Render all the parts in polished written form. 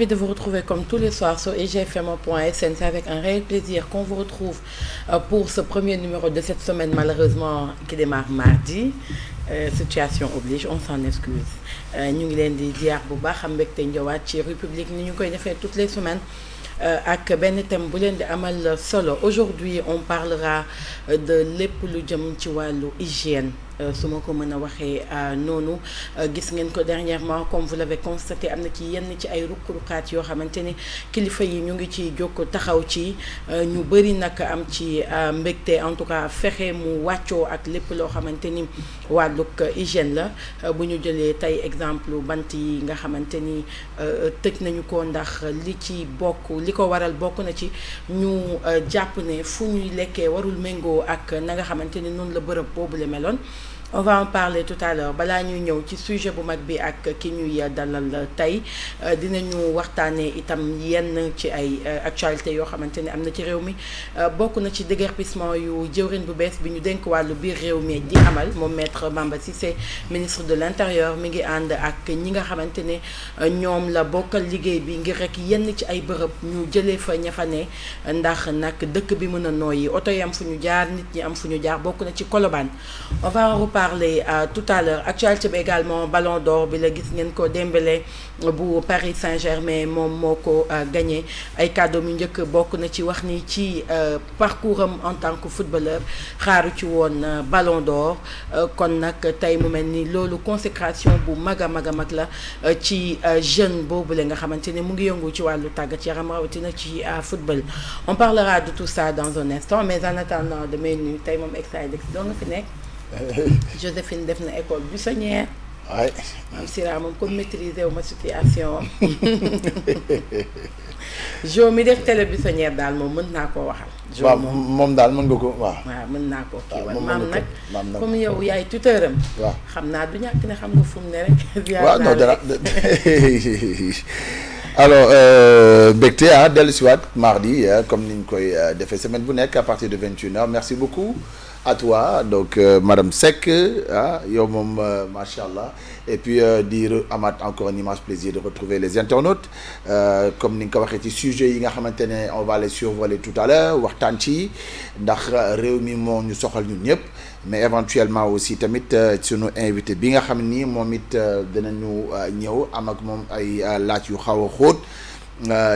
ravi de vous retrouver comme tous les soirs sur igfm.sn. C'est avec un réel plaisir qu'on vous retrouve pour ce premier numéro de cette semaine, malheureusement, qui démarre mardi. Situation oblige, on s'en excuse. Ñu ngi leen di ziar bu baax am mbégte ñëwaat ci République ni ñu koy defee toutes les semaines ak benn thème bu leen di amal solo. Aujourd'hui on parlera de lépp lu jëm ci wàllu hygiène. Su ma ko mën a waxee noonu gis ngeen ko dernièrement comme vous l'avez constaté am na ci yenn ci ay ruq-ruqaat yoo xamante ni kilifa yi ñu ngi ci jóg taxaw ci ñu bëri nag am ci mbégte en tout cas fexe mu wàccoo ak lépp loo xamante ni wàllug hygiène la bu ñu jëlee tey exemple bant yi nga xamante ni tëj nañu ko ndax li ci bokk li ko waral bokk na ci ñu jàpp ne fu ñuy lekkee warul méngoo ak na nga xamante ni noonu la bërëb boobu la meloon. On va en parler tout à l'heure balaa ñuy ñëw ci sujet bu mag bi ak ki ñuy dalal tey dinañu waxtaanee itam yenn ci ay actualité yoo xamante ne am na ci réew mi bokk na ci déguerpissement yu jëwriñ bu bees bi ñu dénk wàllu biir réew mi di amal moom maître Bamba Cissé ministre de l'intérieur mi ngi ànd ak ñi nga xamante ne ñoom la bokkal liggéey bi ngir rek yenn ci ay bërëb ñu jëlee fa ña fa ne ndax nag dëkk bi mën a nooyi oto yi am fu ñu jaar nit ñi am fu ñu jaar bokk na ci Colobane. On va parler tout à l'heure actualité bi également ballon d'or bi la gis ngeen ko Dembélé bu Paris Saint-Germain moom moo ko gagné ay kàddoom yu njëkk bokk na ci wax ni ci parcours am en tant que footballeur xaaru ci woon ballon d'or kon nag tey mu mel ni loolu consécration bu mag a mag la ci jeune boobu la nga xamante ne mu ngi yëngu ci wàllu tàggat yaram rawatina ci football. On parlera de tout ça dans un instant mais en attendant damay nuyu tey moom extra-dex doo nga fi nekk. Joséphine def na école buissonnière. waay. Maam Sira moom comme maîtriser wu ma situation Jo mi def télé buissonnière daal moom mën naa koo waxal. waaw moom daal mën nga ko waaw. waaw mën naa koo kii wala maam nag comme yow yaay tuteur am. waaw xam naa du ñàkk ne xam nga fu mu ne rek. waaw non dara alors mbégte dellu si waat mardi comme ni ñu koy defee semaine bu nekk à partir de 21h merci beaucoup. À toi donc madame Seck yow moom macha allah et puis di amaat encore un immense plaisir de retrouver les internautes comme ni nga ko waxee ci sujet yi nga xamante ne on va les survoler tout à l'heure waxtaan ci ndax réew mi moo ñu soxal ñun ñëpp mais éventuellement aussi tamit sunu invité bi nga xam ni moom it dinañu ñëw am ak moom ay laaj yu xaw a xóot.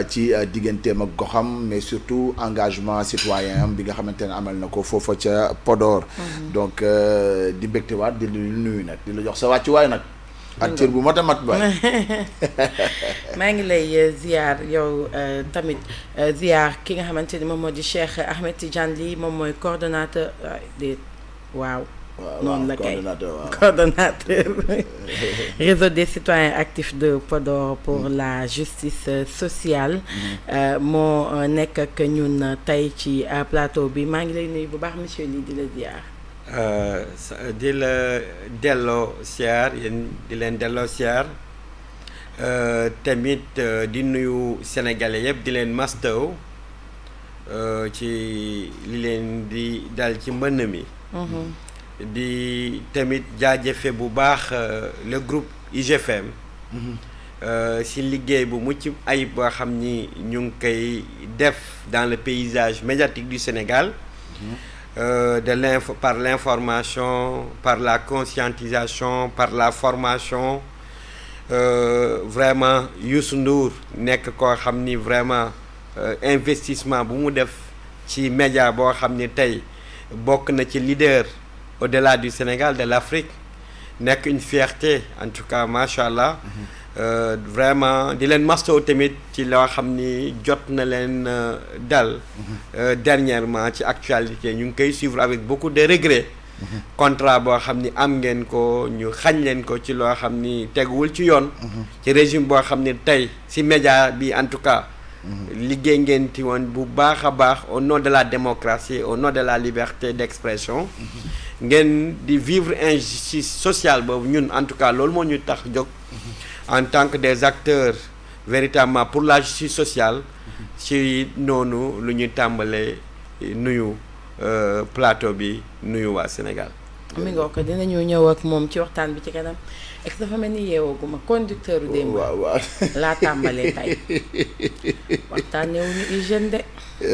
ci digganteem ak goxam mais surtout engagement citoyen am bi nga xamante ne amal na ko foofa ca Podor. donc di mbégte waat di lu nuyu nag di la jox sa wàccuwaay nag. ak cër bu mat a mat ba. maa ngi lay ziar yow tamit ziar ki nga xamante ni moom moo di Cheikh Ahmed Tidiane Ly moom mooy coordonnateur waaw. noonu la kay coordonnateur réseau des citoyens actifs de Podor pour la justice sociale moo nekk ak ñun tey ci plateau bi maa ngi lay nuyu bu baax monsieur Ly di la ziar di la delloo siyaar yéen di leen delloo siyaar tamit di nuyu sénégalais yëpp di leen mastaw ci li leen di dal ci mbënn mi di tamit jaajëfe bu baax le groupe IGFM si liggéey bu mucc ayib boo xam ni ñu ngi koy def dans le paysage médiatique du Sénégal par l'information par la conscientisation par la formation vraiment Youssou Ndour nekk koo xam ni vraiment investissement bu mu def ci média boo xam ni tey bokk na ci leader au-delà du Sénégal de l'Afrique nekk une fierté en tout cas macha allah vraiment di leen mastaw tamit ci loo xam ni jot na leen dal dernièrement ci actualité ñu ngi koy suivre avec beaucoup de regret contrat boo xam ni am ngeen ko ñu xañ leen ko ci loo xam ni teguwul ci yoon ci régime boo xam ni tey si média bi en tout cas liggéey ngeen ti woon bu baax a baax au nom de la démocratie au nom de la liberté d'expression ngeen di vivre injustice sociale boobu ñun en tout cas loolu moo ñu tax jóg en tant que des acteurs véritablement pour la justice sociale ci noonu lu ñuy tàmbalee nuyu plateau bi nuyu waa Sénégal. mi nga ko dinañu ñëw ak moom ci waxtaan bi ci kanam ex dafa mel ni yeewooguma conducteur u démb waaw laa tàmbalee tey waxtaaneewuñu hygiène de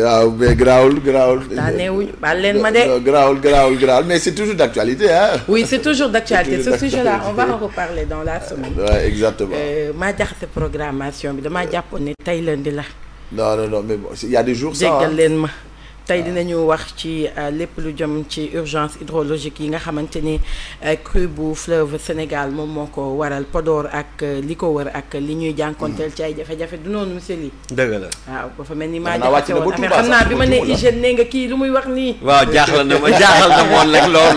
waaw mais garaawul waxtaaneewuñu baal leen ma de garaawul mais c'est toujours d'actualité hein. Oui, c'est toujours d'actualité ce sujet-là on va en reparler dans la semaine. Ouais, exactement. maa jaxase programmation bi damaa jàppoon ne tey lundi la. non mais bon il y a des jours ça jéggal leen ma. tey dinañu wax ci lépp lu jëm ci urgence hydrologique yi nga xamante ni crue bu fleuve Sénégal moom moo ko waral Podor ak li ko wër ak li ñuy jànkonteel ci ay jafe-jafe du noonu monsieur Ly. dëgg la waaw ba fa mel ni maa jaxase woon affaire xam naa bi ma ne hygiène ne nga kii lu muy wax nii. waaw jaaxal na moon rek lool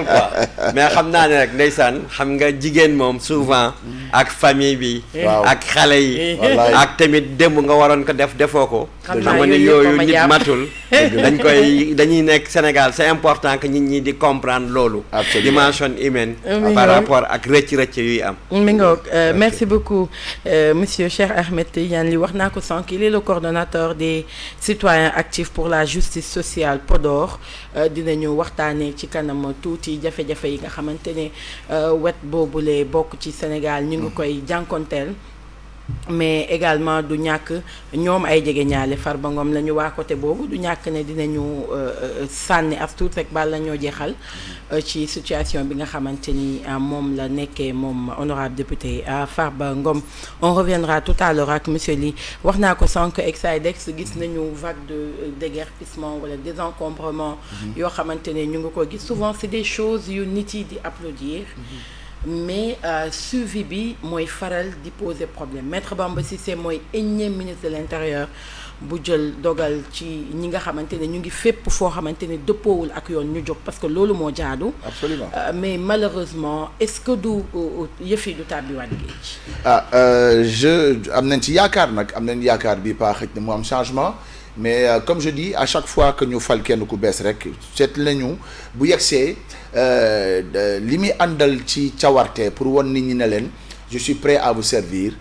quoi mais xam naa ne rek ndeysaan xam nga jigéen moom souvent ak famille bi. ak xale yi. ak tamit démb nga waroon ko defoo ko. xam naa yooyu nit matul. dañuy nekk Sénégal c'est important que nit ñi di comprendre loolu. dimension humaine. par rapport ak rëcc yuy am. mi ngoog merci beaucoup monsieur Cheikh Ahmed Tidiane Ly wax naa ko sànq il est le coordonnateur des citoyens actifs pour la justice sociale Podor dinañu waxtaanee ci kanam tuuti jafe-jafe yi nga xamante ne wet boobule bokk ci Sénégal ñu ngi koy jànkonteel. mais également du ñàkk ñoom ay jege ñaale Farba Ngom la ñu waa côté boobu du ñàkk ne dinañu sànni as tuut rek bal la ñoo jeexal ci situation bi nga xamante ni moom la nekkee moom honorable député Farba Ngom on reviendra tout à l'heure ak monsieur Ly wax naa ko sànq Exaidex gis nañu vague de déguerpissement wala désencombrement yoo xamante ne ñu ngi ko gis souvent c'est des choses yu nit yi di applaudir mais suivi bi mooy faral di poser problème Maître Bamba Cissé mooy énième ministre de l'intérieur bu jël dogal ci ñi nga xamante ne ñu ngi fépp foo xamante ne dëppoowul ak yoon ñu jóg parce que loolu moo jaadu. Absolument. Mais malheureusement est-ce que du yëf yi du tàbbiwaat géej. am nañ ci yaakaar nag am nañ yaakaar bi pas xëj na mu am changement mais comme je dis à chaque fois que ñu fal kenn ku bees rek seet lañu bu yegsee li muy àndal ci cawarte pour won nit ñi ne leen je suis prêt à vous servir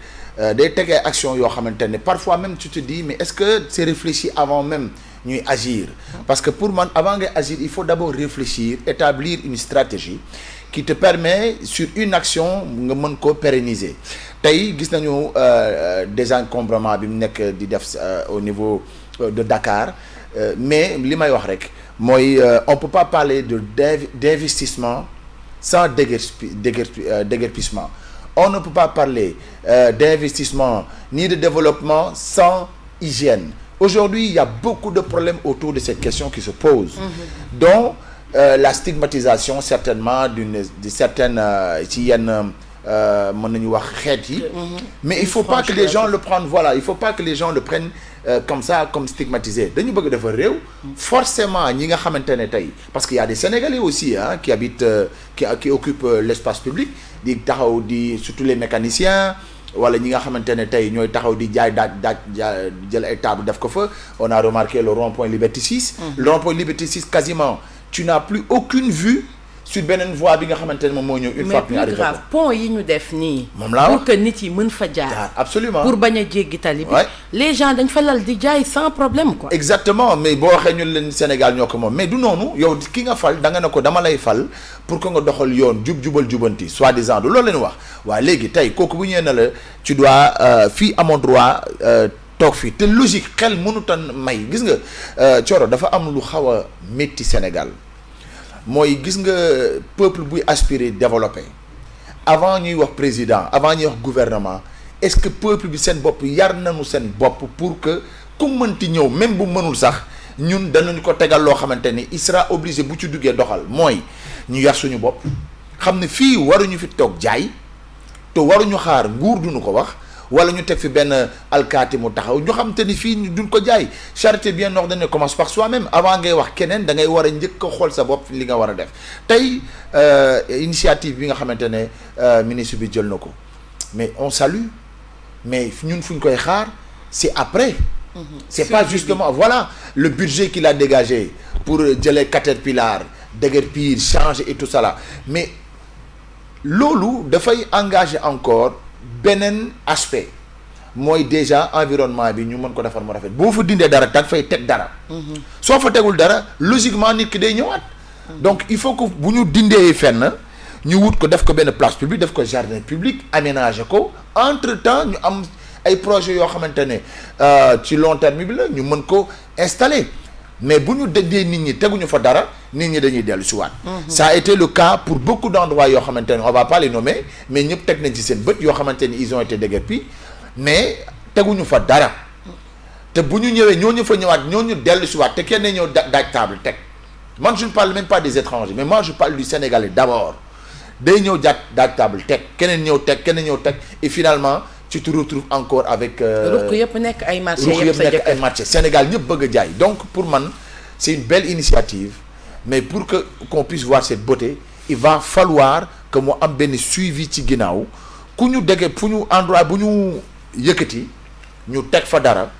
day tegee action yoo xamante ne parfois même tu te dis mais est-ce que c'est réfléchi avant même ñuy agir parce que pour man avant ngay agir il faut d'abord réfléchir établir une stratégie qui te permet sur une action nga mën koo pérenniser tey gis nañu désencombrement bi mu nekk di def au niveau de Dakar mais li may wax rek mooy on peut pas parler d'investissement sans déguerpissement on ne peut pas parler d'investissement ni de développement sans hygiène aujourd'hui il y a beaucoup de problèmes autour de cette question qui se pose dont la stigmatisation certainement de certaines ci yenn mën nañu wax xeet yi mais il faut pas que les gens le prennent voilà il faut pas que les gens le prennent comme ça comme stigmatisé dañu bëgg dafa réew forcément ñi nga xamante ne tey parce qu'il y a des Sénégalais aussi qui habitent qui occupent l'espace public di taxaw di surtout les mécaniciens wala ñi nga xamante ne tey ñooy taxaw di jaay daaj jël ay table def ko fa on a remarqué le rond-point Liberté 6 le rond-point Liberté 6 quasiment tu n'as plus aucune vue sur beneen voie bi nga xamante ne moom moo ñëw une fois que ñu arrivé grave pont yi ñu def nii moom laa pour que nit yi mën fa jaar absolument pour bañ a jéggi tali bi les gens dañ fa lal di jaay sans problème quoi exactement mais boo waxee ñun leen Sénégal ñoo ko moom mais du noonu yow ki nga fal da nga ne ko dama lay fal pour que nga doxal yoon jubal jubanti soi-disant du loolu leen wax waaye léegi tey kooku bu ñëwee na la tu dois fii amoo droit toog fii te logique xel mënutan may gis nga Thioro dafa am lu xaw a métti Sénégal mooy gis nga peuple buy aspirer développer avant ñuy wax président avant ñuy wax gouvernement est-ce que peuple bi seen bopp yar nañu seen bopp pour que ku mënti ñëw même bu mënul sax ñun danañ ko tegal loo xamante ni il sera obligé bu ci duggee doxal mooy ñu yar suñu bopp xam ne fii waruñu fi toog jaay te waruñu xaar nguur duñu ko wax wala ñu teg fi benn alkaati mu taxaw ñu xam te ni fii duñ ko jaay charité bien ordonnée commence par soi-même avant ngay wax keneen da ngay war a njëkk a xool sa bopp li nga war a def tey initiative bi nga xamante ne ministre bi jël na ko mais on salue mais ñun fu ñu koy xaar c'est après c'est pas justement voilà le budget qu'il a dégagé pour jëlee Caterpillar déguerpir changer et tout ça là mais loolu dafay engager encore beneen aspect mooy déjà environnement bi ñu mën ko defar mu rafet boo fa dindee dara tag fay teg dara soo fa tegul dara logiquement nit ki day ñëwaat donc il faut que bu ñu dindee fenn ñu wut ko def ko benn place publique def ko jardin public aménager ko entre temps ñu am ay projets yoo xamante ne ci long terme bi la ñu mën ko installer mais bu ñu dëddee nit ñi teguñu fa dara nit ñi dañuy dellu si waat. Ça a été le cas pour beaucoup d'endroits yoo xamante ne on va pas les nommer mais ñëpp teg nañ ci seen bët yoo xamante ni ils ont été déguerpis mais teguñu fa dara te bu ñu ñëwee ñooñu fa ñëwaat ñooñu dellu si waat te kenn ñëw daaj table teg man je ne parle même pas des étrangers mais moi je parle du Sénégalais d'abord day ñëw daaj table teg keneen ñëw teg et finalement tu te retrouves encore avec. ruq yëpp nekk ay marché yëpp nekk ay marché Sénégal ñëpp bëgg a jaay donc pour man c'est une belle initiative mais pour que qu'on puisse voir cette beauté il va falloir que mu am benn suivi ci ginnaaw ku ñu dégg fu ñu endroit bu ñu yëkkati ñu teg fa dara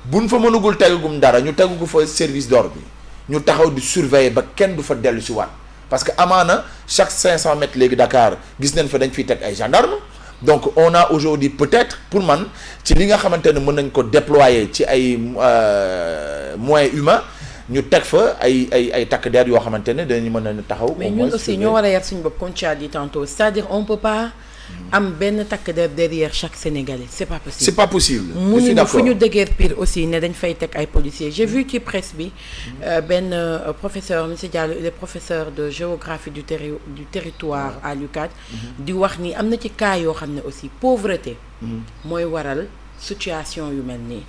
buñ fa mënugul tegagum dara ñu tegu ko fa service d'ordre bi ñu taxaw di surveiller ba kenn du fa dellu si waat parce que amaana chaque 500 mètres léegi Dakar gis nañ fa dañ fiy teg ay gendarmes donc on a aujourd'hui peut-être pour man ci li nga xamante ne mën nañ ko déployer ci ay moyens humains ñu teg fa ay takk der yoo xamante ne dañu mën a taxaw. mais ñun aussi ñoo war a yar suñu bopp comme tu as dit tantôt c'est-à-dire on peut pas am benn takk der derrière chaque Sénégalais c'est pas possible. c'est pas possible. je suis d'accord fu ñu déguerpir aussi ne dañ fay teg ay policiers j'ai vu ci presse bi benn professeur monsieur Diallo il est professeur de géographie du territoire à l'UCAD di wax ni am na ci cas yoo xam ne aussi pauvreté mooy waral situation yu mel nii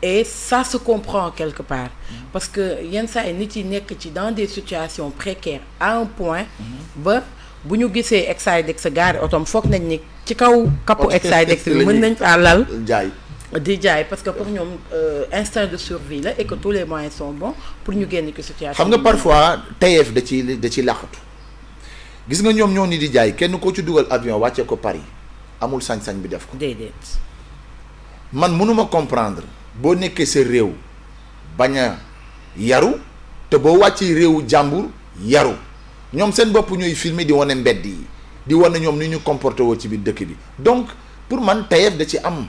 et ça se comprend quelque part parce que yenn saa yi nit yi nekk ci dans des situations précaires à un point ba bu ñu gisee Exidex sa gaari otom foog nañ ni ci kaw kappu Exidex bi mën nañ faa lal di jaay parce que pour ñoom instinct de survie la et que tous les moyens sont bons pour ñu génn ci situation. xam nga parfois tayeef da ci làqatu gis nga ñoom ñoo ni di jaay kenn koo ci dugal avion wàccee ko Paris amul sañ-sañ bi def ko. déedéet. man mënuma comprendre boo nekkee sa réew bañ a yaru te boo wàccee réewu jàmbur yaru ñoom seen bopp ñuy filmer di wane mbedd yi di wane ñoom ni ñu comporté woo ci biir dëkk bi donc pour man tayeef da ci am.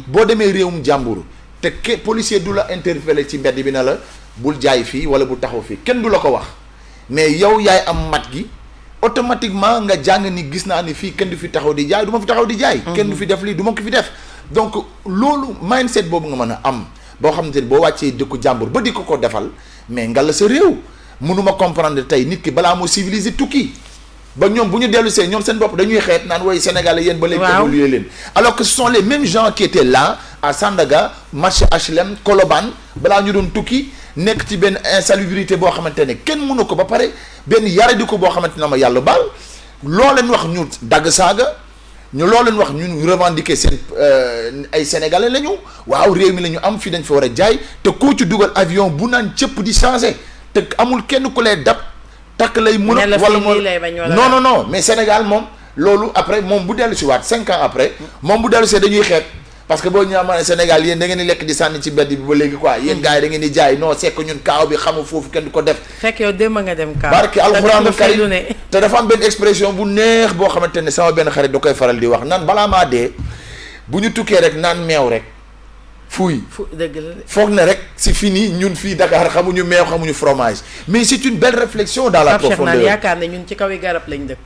boo demee réewum jàmbur te policier du la interpeller ci mbedd bi na la bul jaay fii wala bul taxaw fii kenn du la ko wax mais yow yaay am mat gi automatiquement nga jàng ni gis naa ni fii kenn du fi taxaw di jaay du ma fi taxaw di jaay. kenn du fi def lii du ma ko fi def. donc loolu mindset boobu nga mën a am boo xamante ni boo wàccee dëkku jàmbur ba di ko defal mais nga la sa réew mënuma comprendre tey nit ki balaa moo civiliser tukki ba ñoom bu ñu dellu see ñoom seen bopp dañuy xeet naan woy Sénégalais yéen ba léegi évoluer leen alors que ce sont les mêmes gens qui étaient là à Sandaga marché HLM Colobane balaa ñu doon tukki nekk ci benn insalubrité boo xamante ne kenn mënu ko ba pare benn yaradi ko boo xamante ne ma yàlla baal loo leen wax ñu dagg saaga ñu loo leen wax ñun revendiquer seen ay sénégalais la ñu waaw réew mi la ñu am fii dañ fa war a jaay te koo ci dugal avion bu naan cëpp di changer te amul kenn ku lay dab takk lay mun a wala moom non mais Sénégal moom loolu après moom bu dellu si waat 5 ans après moom bu dellu see dañuy xeeb parce que boo ñu amoon Sénégal yéen da ngeen di lekk di sànni ci mbedd bi ba léegi quoi yéen gars yi da ngeen di jaay non c'est que ñun kaaw bi xamu foofu kenn du ko def fekk yow démb nga dem kaaw barke alxuraan karim te dafa am benn expression bu neex boo xamante ne sama benn xarit da koy faral di wax naan balaa maa dee bu ñu tukkee rek naan meew rek fuuy dëgg la foog na rek c'est fini ñun fii Dakar xamuñu meew xamuñu fromage mais c'est une belle réflexion dans la profondeur yaakaar ne ñun ci kaw yi garab lañ dëkk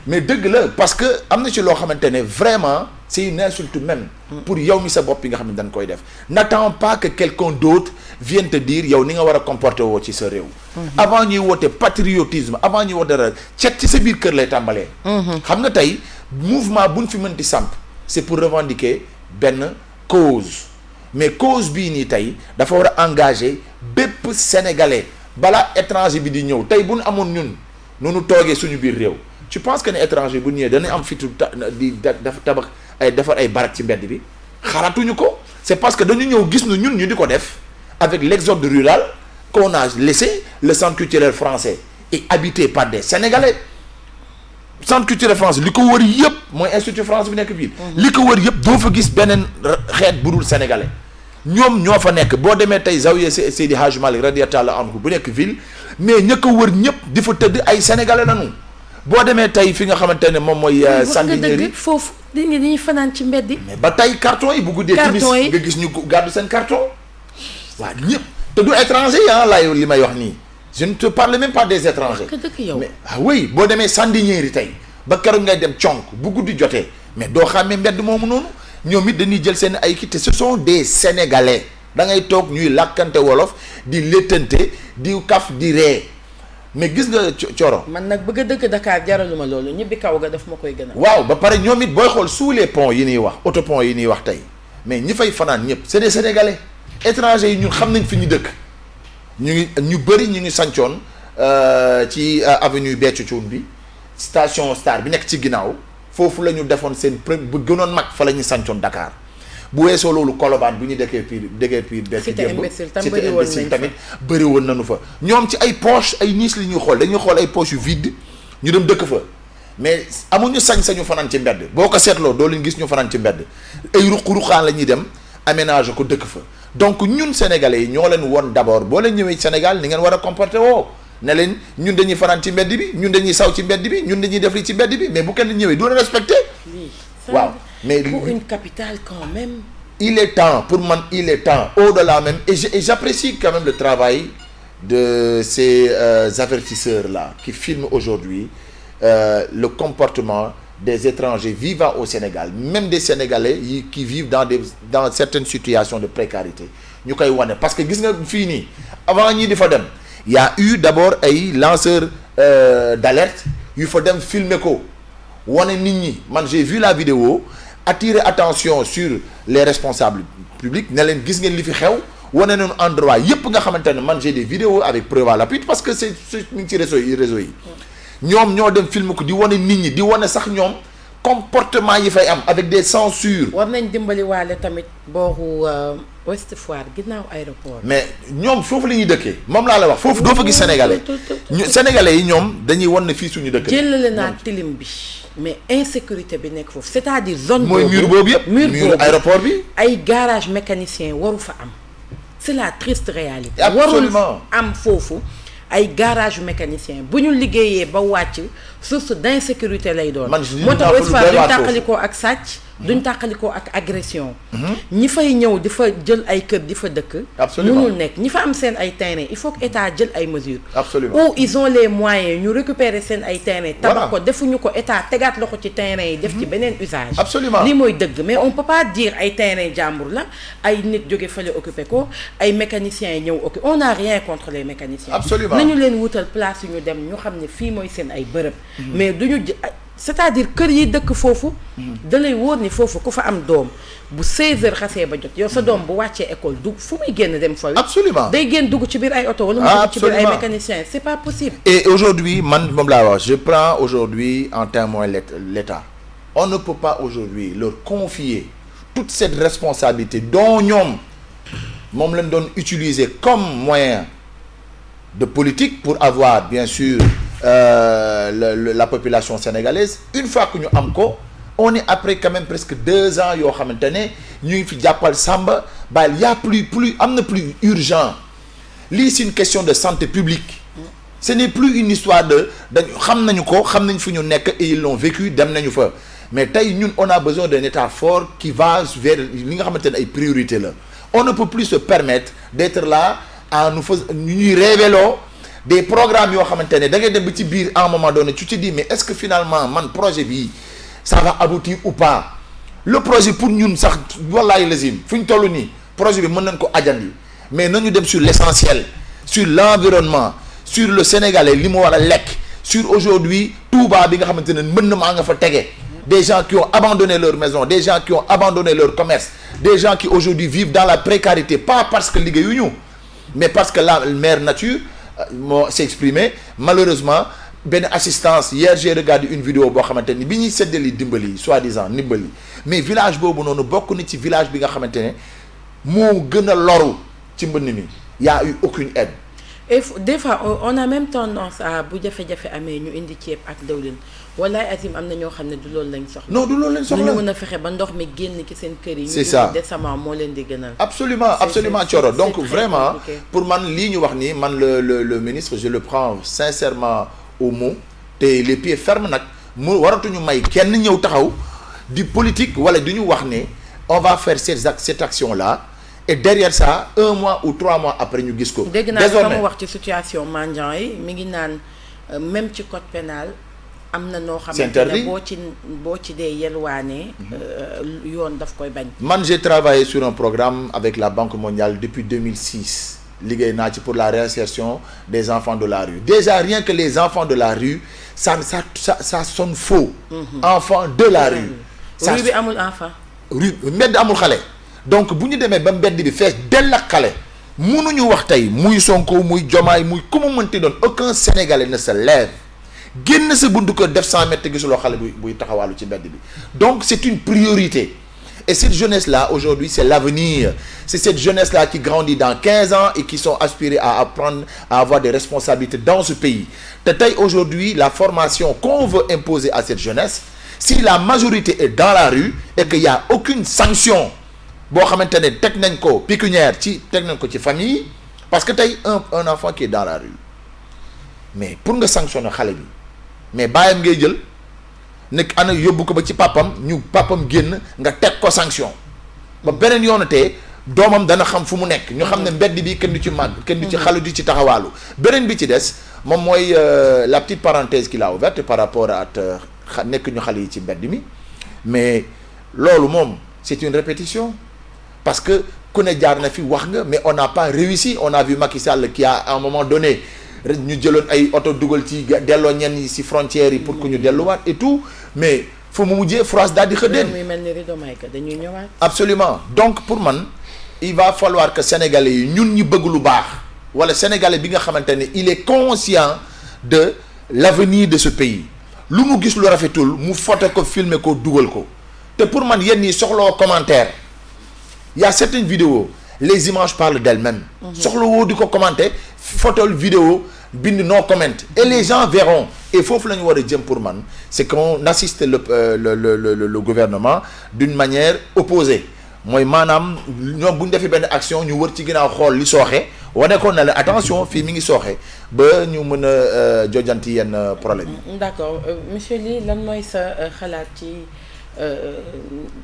mais dëgg la parce que am na ci loo xamante ne vraiment c'est une insulte même pour yow mi sa bopp yi nga xam ne dañ koy def n'attends pas que quelqu'un d'autre vienne te dire yow ni nga war a comporter woo ci sa réew avant ñuy woote patriotisme avant ñuy woote dara cet ci sa biir kër lay tàmbalee xam nga tey mouvement buñ fi mënti samp c'est pour revendiquer benn cause mais cause bii nii tey dafa war a engager bépp sénégalais balaa étranger bi di ñëw tey bu ñu amoon ñun nu toogee suñu biir réew tu penses que ne étranger bu ñëwee dana am fitu di dafa tabax ay defar ay barak ci mbedd bi xalaatuñu ko c'est parce que dañu ñëw gis nu ñun ñu di ko def avec l'exode rural qu'on a laissé le centre culturel français est habité par des sénégalais centre culturel français li ko wër yëpp mooy institut France bi nekk fii li ko wër yëpp doo fa gis beneen xeet bu dul sénégalais ñoom ñoo fa nekk boo demee tey Zawiya Seydi Hadj Malick radiyallahu anhu bu nekk ville mais ña ko wër ñëpp di fa tëdd ay sénégalais lañu boo demee tey fi nga xamante ne moom mooy Sandiniéry foofu dañuy fanaan ci mbedd yi mais ba tey carton yi bu guddee timis nga gis ñu gàddu seen carton waaw ñëpp te du étranger laay li may wax nii je ne te parle même pas des étrangers. mais oui boo demee Sandiniéry tey ba keroog ngay dem conk bu guddi jotee mais doo xàmmee mbedd moomu noonu ñoom it dañuy jël seen ay kii te ce sont des sénégalais da ngay toog ñuy làkkante wolof di léttante di kaf di ree mais gis nga Coro. man nag bëgg a dëkk Dakar jaraluma loolu ñibbi kaw ga daf ma koy gën a. waaw ba pare ñoom it booy xool sous les ponts yi ñuy wax autopont yi ñuy wax tey mais ñi fay fanaan ñëpp c'est des sénégalais étrangers yi ñun xam nañ fi ñu dëkk ñu bëri ñu ngi sancoon ci avenue Béthio Thioune bi station Star bi nekk ci ginnaaw foofu la ñu defoon seen bu gënoon mag fa la ñu sancoon Dakar bu weesoo loolu Colobane bu ñu dëkkee piir Cité imbécile tamit bëri woon nañu fa ñoom ci ay poche ay niche li ñuy xool dañuy xool ay poche yu vide ñu dem dëkk fa mais amuñu sañ-sañu fanaan ci mbedd boo ko seetloo doo leen gis ñu fanaan ci mbedd ay ruq-ruqaan la ñuy dem aménager ko dëkk fa donc ñun sénégalais yi ñoo leen woon d'abord boo leen ñëwee Sénégal ni ngeen war a comporter woo ne leen ñun dañuy fanaan ci mbedd bi ñun dañuy saw ci mbedd bi ñun dañuy def li ci mbedd bi mais bu kenn ñëwee doo leen respecté waaw mais pour une capitale quand même. il est temps pour man il est temps au-delà même et j'apprécie quand même le travail de ces avertisseurs là qui filment aujourd'hui le comportement des étrangers vivant au Sénégal même des Sénégalais qui vivent dans certaines situations de précarité ñu koy wane parce que gis nga fii nii avant ñii di fa dem il y a eu d'abord ay lanceurs d'alerte yu fa dem filmer ko wane nit ñi man j'ai vu la vidéo attirer attention sur les responsables publics ne leen gis ngeen li fi xew wane nañu endroit yépp nga xamante ne man j'ai des vidéos avec preuve à l'appui parce que c'est mi ngi ci réseau yi ñoom ñoo dem film ko di wane nit ñi di wane sax ñoom comportement yi fay am avec des censures. war nañ dimbali waale tamit booru Ouest Foire ginnaaw aéroport. mais ñoom foofu la ñuy dëkkee moom laa la wax foofu doo fa gis sénégalais sénégalais yi ñoom dañuy wan ne fii suñu dëkk. jëlale naa tilim bi mais insécurité bi nekk foofu c'est-à-dire zone. mooy mur boobu yëpp mur aéroport bi. ay garage mécanicien waru fa am c'est la triste réalité. absolument warul am foofu. ay garage mécanicien bu ñu liggéeyee ba wàcc source d'insécurité lay doon. moo tax Ouest Foire duñ tàqalikoo ak sàcc. duñ tàqalikoo ak agression. ñi fay ñëw di fa jël ay kër di fa dëkk. absolument mënul nekk ñi fa am seen ay terrain il faut que état jël ay mesures. absolument ou ils ont les moyens ñu récupérer seen ay terrain. tabax ko defuñu ko état tegaat loxo ci terrain yi def ci beneen usage. absolument lii mooy dëgg mais on peut pas dire ay terrain jàmbur la ay nit jóge fële occupé ko ay mécaniciens yi ñëw occupé on n'a rien contre les mécaniciens. absolument nañu leen wutal place yu ñu dem ñu xam ne fii mooy seen ay bërëb. mais duñu c'est-à-dire kër yi dëkk foofu. da lay wóor ni foofu ku fa am doom bu 16h xasee ba jot yow sa doom bu wàccee école dugg fu muy génn dem fa. absolument day génn dugg ci biir ay oto wala mu dugg ci biir ay mécaniciens c'est pas possible. et aujourd'hui man moom laa wax je prends aujourd'hui en témoin l'État on ne peut pas aujourd'hui leur confier toute cette responsabilité dont ñoom moom lañ doon utiliser comme moyen de politique pour avoir bien sûr la population sénégalaise une fois que ñu am ko on est après quand même presque 2 ans yoo xamante ne ñu ngi fi jàppal Samba baal y a plus am na plus urgent lii c'est une question de santé publique ce n'est plus une histoire de dañu xam nañu ko xam nañ fu ñu nekk et ils l'ont vécu dem nañu fa mais tey ñun on a besoin d'un État fort qui va vers li nga xamante ne ay priorité la on ne peut plus se permettre d'être là en nous faisant ñuy révélo des programmes yoo xamante ne da ngay dem ba ci biir à un moment donné tu te dis mais est-ce que finalement man projet bi ça va aboutir ou pas le projet pour ñun sax wallahi lazim fu ñu toll nii projet bi mën nañ ko ajandi mais nañu dem sur l'essentiel sur l'environnement sur le Sénégalais li mu war a lekk sur aujourd'hui Touba bi nga xamante ne mën na maa nga fa tege des gens qui ont abandonné leur maison des gens qui ont abandonné leur commerce des gens qui aujourd'hui vivent dans la précarité pas parce que liggéeyuñu mais parce que la mère nature moo s'est exprimé malheureusement benn assistance hier j'ai regardé une vidéo boo xamante ni bi ñuy séddali dimbali soi-disant ndimbali mais village boobu noonu bokk na ci village bi nga xamante ne moo gën a loru ci mbënn mi y a eu aucune aide. et des fois on a même tendance à bu jafe-jafe amee ñu indi ceeb ak dawlin wallaay Azim am na ñoo xam ne du loolu lañ soxla. non du loolu lañ soxla ñu mën a fexe ba ndox mi génn ci seen kër yi. c'est ça décemment moo leen di gënal. absolument absolument Thioro donc vraiment pour man lii ñu wax nii man le ministre je le prends sincèrement au mot te les pieds fermes nag mu waratuñu may kenn ñëw taxaw di politique wala du ñu wax ne on va faire cette action là et derrière ça 1 mois ou 3 mois après ñu gis ko. dégg naa sama wax ci situation mendiant yi mi ngi naan même ci code pénal am na noo xamante ne boo ci dee yelwaane yoon daf koy bañ. man j'ai travaillé sur un programme avec la Banque mondiale depuis 2006 liggéey naa ci pour la réinsertion des enfants de la rue déjà rien que les enfants de la rue ça sonne faux. enfants de la rue. rue bi amul enfant. rue mbedd amul xale. donc bu ñu demee ba mbedd bi fees dell ak xale mënuñu wax tey muy Sonko muy Diomaye muy ku mu mënti doon aucun Sénégalais ne se lève génn sa buntu kër def 100 mètres gisuloo xale buy taxawaalu ci mbedd bi donc c'est une priorité et cette jeunesse là aujourd'hui c'est l'avenir c'est cette jeunesse là qui grandit dans 15 ans et qui sont aspirés à apprendre à avoir des responsabilités dans ce pays te tey aujourd'hui la formation qu'on veut imposer à cette jeunesse si la majorité est dans la rue et qu'il y a aucune sanction boo xamante ne teg nañ ko pécuniaire teg nañ ko ci famille parce que tey un enfant qui est dans la rue mais pour nga sanctionner xale bi mais bàyyam ngay jël nekk ana yóbbu ko ba ci papam génn nga teg ko sanction ba beneen yoonu tee doomam dana xam fu mu nekk ñu xam ne mbedd bi kenn du ci màgg kenn du ci xale du ci taxawaalu beneen bi ci des moom mooy la petite parenthèse qu'il a ouverte par rapport à nekk ñu xale yi ci mbedd mi mais loolu moom c'est une répétition parce que ku ne jaar na fi wax nga mais on n'a pas réussi on a vu Macky Sall qui a à un moment donné ñu jëloon ay oto dugal ci delloo ñenn yi ci frontières yi pour que ñu delluwaat et tout mais fu mu mujjee France daal di xëddeen dañuy ñëwaat absolument donc pour man il va falloir que sénégalais yi ñun ñu bëgg lu baax wala sénégalais bi nga xamante ne il est conscient de l'avenir de ce pays lu mu gis lu rafetul mu photo ko filmer ko dugal ko te pour man yéen ñi soxloo commentaire il y a certaines vidéos les images parlent d'elles-mêmes soxla woo di ko commenter photo vidéo bind no comment et les gens verront et foofu la ñu war a jëm pour man c'est qu'on assiste le gouvernement d'une manière opposée mooy maanaam ñoom bu ñu defee benn action ñu wër ci ginnaaw xool li sooxe wane ko na la attention fii mi ngi sooxe ba ñu mën a jojanti yenn problème yi. d'accord monsieur Ly lan mooy sa xalaat ci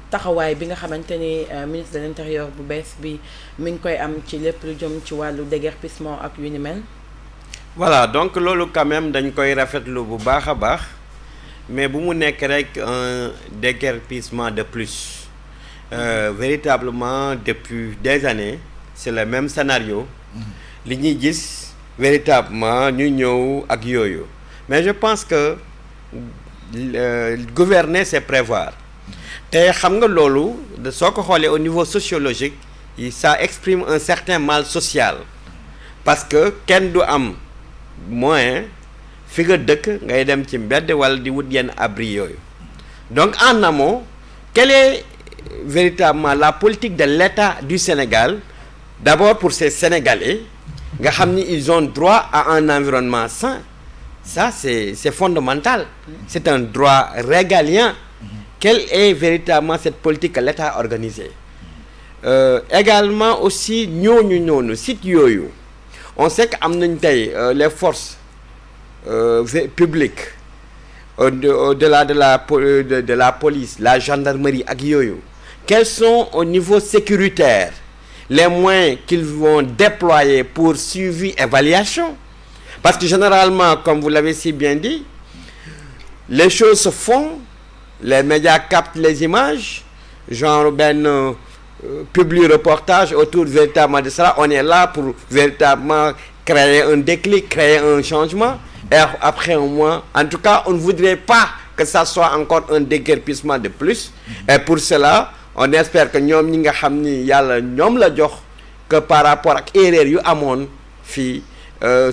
taxawaay bi nga xamante ni ministre de l'intérieur bu bees bi mi ngi koy am ci lépp lu jëm ci wàllu déguerpissement ak yu ni mel. voilà donc loolu quand même dañ koy rafetlu bu baax a baax mais bu mu nekk rek un déguerpissement de plus véritablement depuis des années c'est le même scénario li ñuy gis véritablement ñu ñëw ak yooyu mais je pense que gouverner c'est prévoir te xam nga loolu soo ko xoolee au niveau sociologique ça exprime un certain mal social parce que kenn du am moyen fi nga dëkk ngay dem ci mbedd wala di wut yenn abri yooyu donc en amont quelle est véritablement la politique de l'État du Sénégal d'abord pour ces Sénégalais nga xam ni ils ont droit à un environnement sain ça c'est fondamental c'est un droit régalien quelle est véritablement cette politique que l'État a organisée également aussi ñooñu site yooyu on sait que am nañ tey les forces publiques au-delà de la police la gendarmerie ak yooyu quels sont au niveau sécuritaire les moyens qu'ils vont déployer pour suivi évaluation parce que généralement comme vous l'avez si bien dit les choses se font les médias captent les images genre benn public reportage autour véritablement de cela on est là pour véritablement créer un déclic créer un changement et après un mois en tout cas on ne voudrait pas que ça soit encore un déguerpissement de plus et pour cela on espère que ñoom ñi nga xam ni yàlla ñoom la jox que par rapport ak erreur yu amoon fii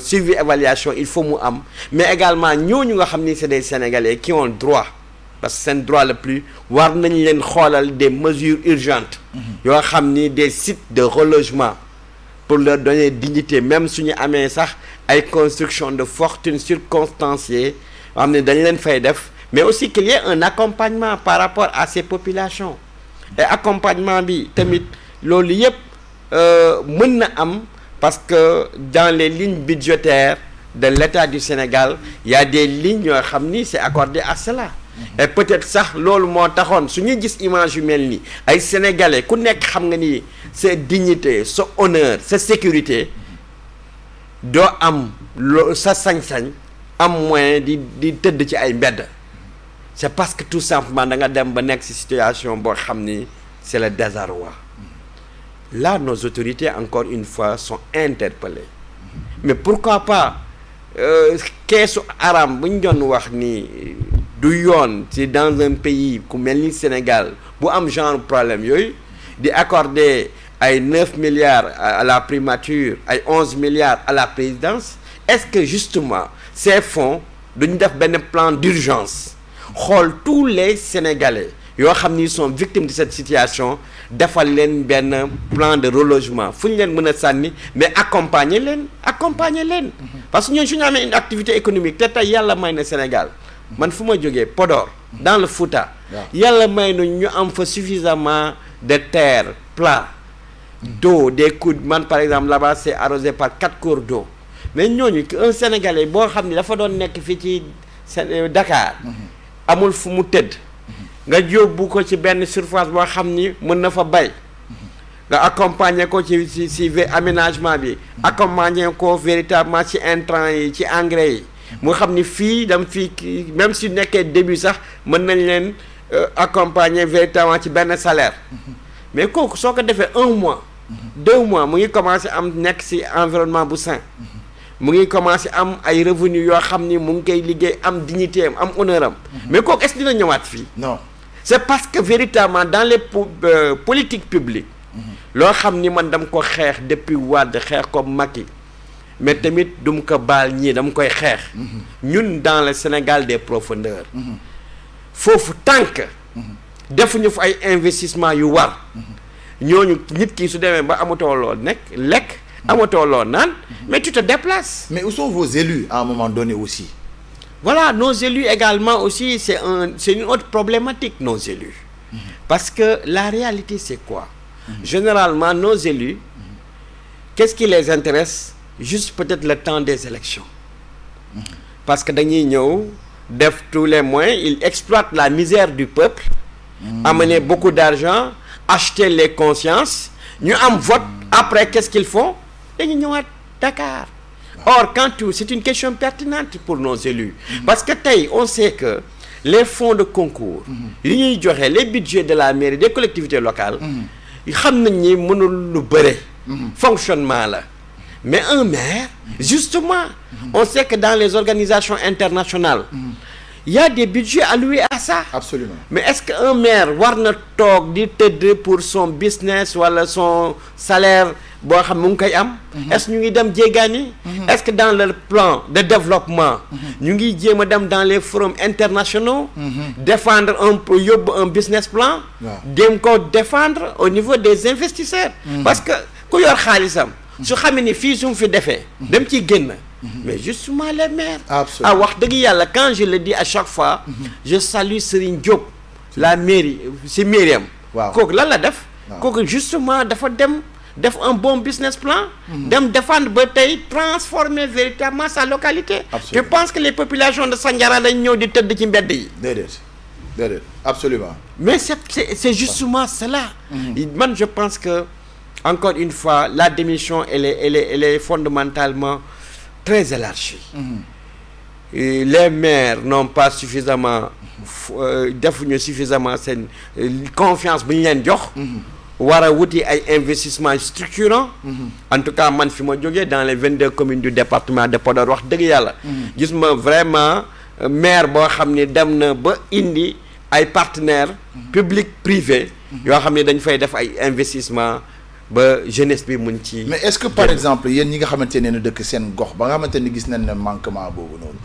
suivi évaluation il faut mu am mais également ñooñu nga xam ni c'est des Sénégalais qui ont droit parce que seen droit le plus war nañ leen xoolal des mesures urgentes yoo xam ni des sites de relogement pour leur donner dignité même suñu amee sax ay construction de fortune circonstanciée yoo xam ne dañ leen fay def mais aussi qu'il y ait un accompagnement par rapport à ces populations et accompagnement bi tamit loolu yëpp mën na am parce que dans les lignes budgétaires de l'État du Sénégal il y a des lignes yoo xam ni c'est accordé à cela et peut-être sax loolu moo taxoon su ñuy gis image yu mel nii ay sénégalais ku nekk xam nga ni sa dignité sa honneur sa sécurité doo am sa sañ-sañ am moyen di tëdd ci ay mbedd c'est parce que tout simplement da nga dem ba nekk ci situation boo xam ni c'est le désarroi. Là nos autorités encore une fois sont interpellées mais pourquoi pas keesu aram bu ñu doon wax ni du yoon ci dans un pays ku mel ni Sénégal bu am genre problème yooyu di accorder ay 9 milliards à la primature ay 11 milliards à la présidence est-ce que justement ces fonds duñ def benn plan d'urgence xool tous les Sénégalais yoo xam ni sont victimes de cette situation defal leen benn plan de relogement fu ñu leen mën a sànni mais accompagner leen parce que ñooñu su ñu amee une activité économique te tey yàlla may na Sénégal man fu ma jógee Podor dans le Fouta yàlla may na ñu am fa suffisamment de terre plat d'eau des coudes man par exemple là-bas c'est arrosé par 4 cours d'eau mais ñooñu un Sénégalais boo xam ni dafa doon nekk fii ci Dakar amul fu mu tëdd nga yóbbu ko ci benn surface boo xam ni mën na fa bay nga accompagner ko ci aménagement bi accompagner ko véritablement ci intrants yi ci engrais yi mu xam ni fii dam fii même si nekkee début sax mën nañ leen accompagner véritablement ci benn salaire mais kooku soo ko defee 1 mois 2 mois mu ngi commencer am nekk ci environnement bu sain mu ngi commencer am ay revenus yoo xam ni mu ngi koy liggéey am dignité am honneur am mais kooku est-ce que dina ñëwaat fii non c'est parce que véritablement dans les politiques publiques loo xam ni man dama ko xeex depuis Wade xeex ko Macky mais tamit dum ko baal ñii dama koy xeex ñun dans le Sénégal des profondeurs foofu tant que defuñu fa ay investissement yu war ñooñu nit ki su demee ba amatoo loo lekk amatoo loo naan mais tu te déplaces. Mais où sont vos élus à un moment donné aussi? Voilà, nos élus également aussi, c'est une autre problématique, nos élus. Parce que la réalité, c'est quoi? Généralement, nos élus, qu'est-ce qui les intéresse? Juste peut-être le temps des élections. Parce que dañuy ñëw def tous les moyens, ils exploitent la misère du peuple, amener beaucoup d'argent, acheter les consciences, ñu am vote, après qu'est-ce qu'ils font? Dañuy ñëwaat Dakar. Or, c'est une question pertinente pour nos élus. Parce que on sait que les fonds de concours, les budgets de la mairie, des collectivités locales, fonctionnement là. Mais un maire, justement, on sait que dans les organisations internationales, il y a des budgets alloués à ça. Absolument. Mais est-ce qu'un maire warna tok di teud pour son business wala son salaire bo xam mu ngi koy am? Est-ce ñu ngi dem djégani? Est-ce que dans leur plan de développement, ñu ngi jéma dem dans les forums internationaux, défendre un business plan, dem ko défendre au niveau des investisseurs? Parce que ku yor xalissam su xamé ni fi su fi défé dem ci génn. Mais justement les maires. Absolument. Wax deug yalla quand je le dis à chaque fois, je salue Serigne Diop, la mairie, c'est Myriam. Kok lan la def? Kok justement dafa dem def un bon business plan, dem défendre ba tay transformer véritablement sa localité. Je pense que les populations de Sandiara dañ ñëw di teud ci mbedd yi. Dédé. Absolument. Mais c'est justement cela. Man je pense que encore une fois la démission elle est fondamentalement très élargie. Et les maires n'ont pas suffisamment défini suffisamment cette confiance bi ñu leen jox. Wara wuti ay investissements structurants. En tout cas man fi ma jógee dans les 22 communes du département de Podor wax dëgg yàlla. Gis ma vraiment maire boo xam ne dem na ba indi ay partenaires publics privés yoo xam ne dañ fay def ay investissements. Ba jeunesse bi mun ci. Mais est-ce que par exemple yéen ñi nga xamante ne dëkk seen gox ba nga xamante ni gis nañ ne manquement boobu noonu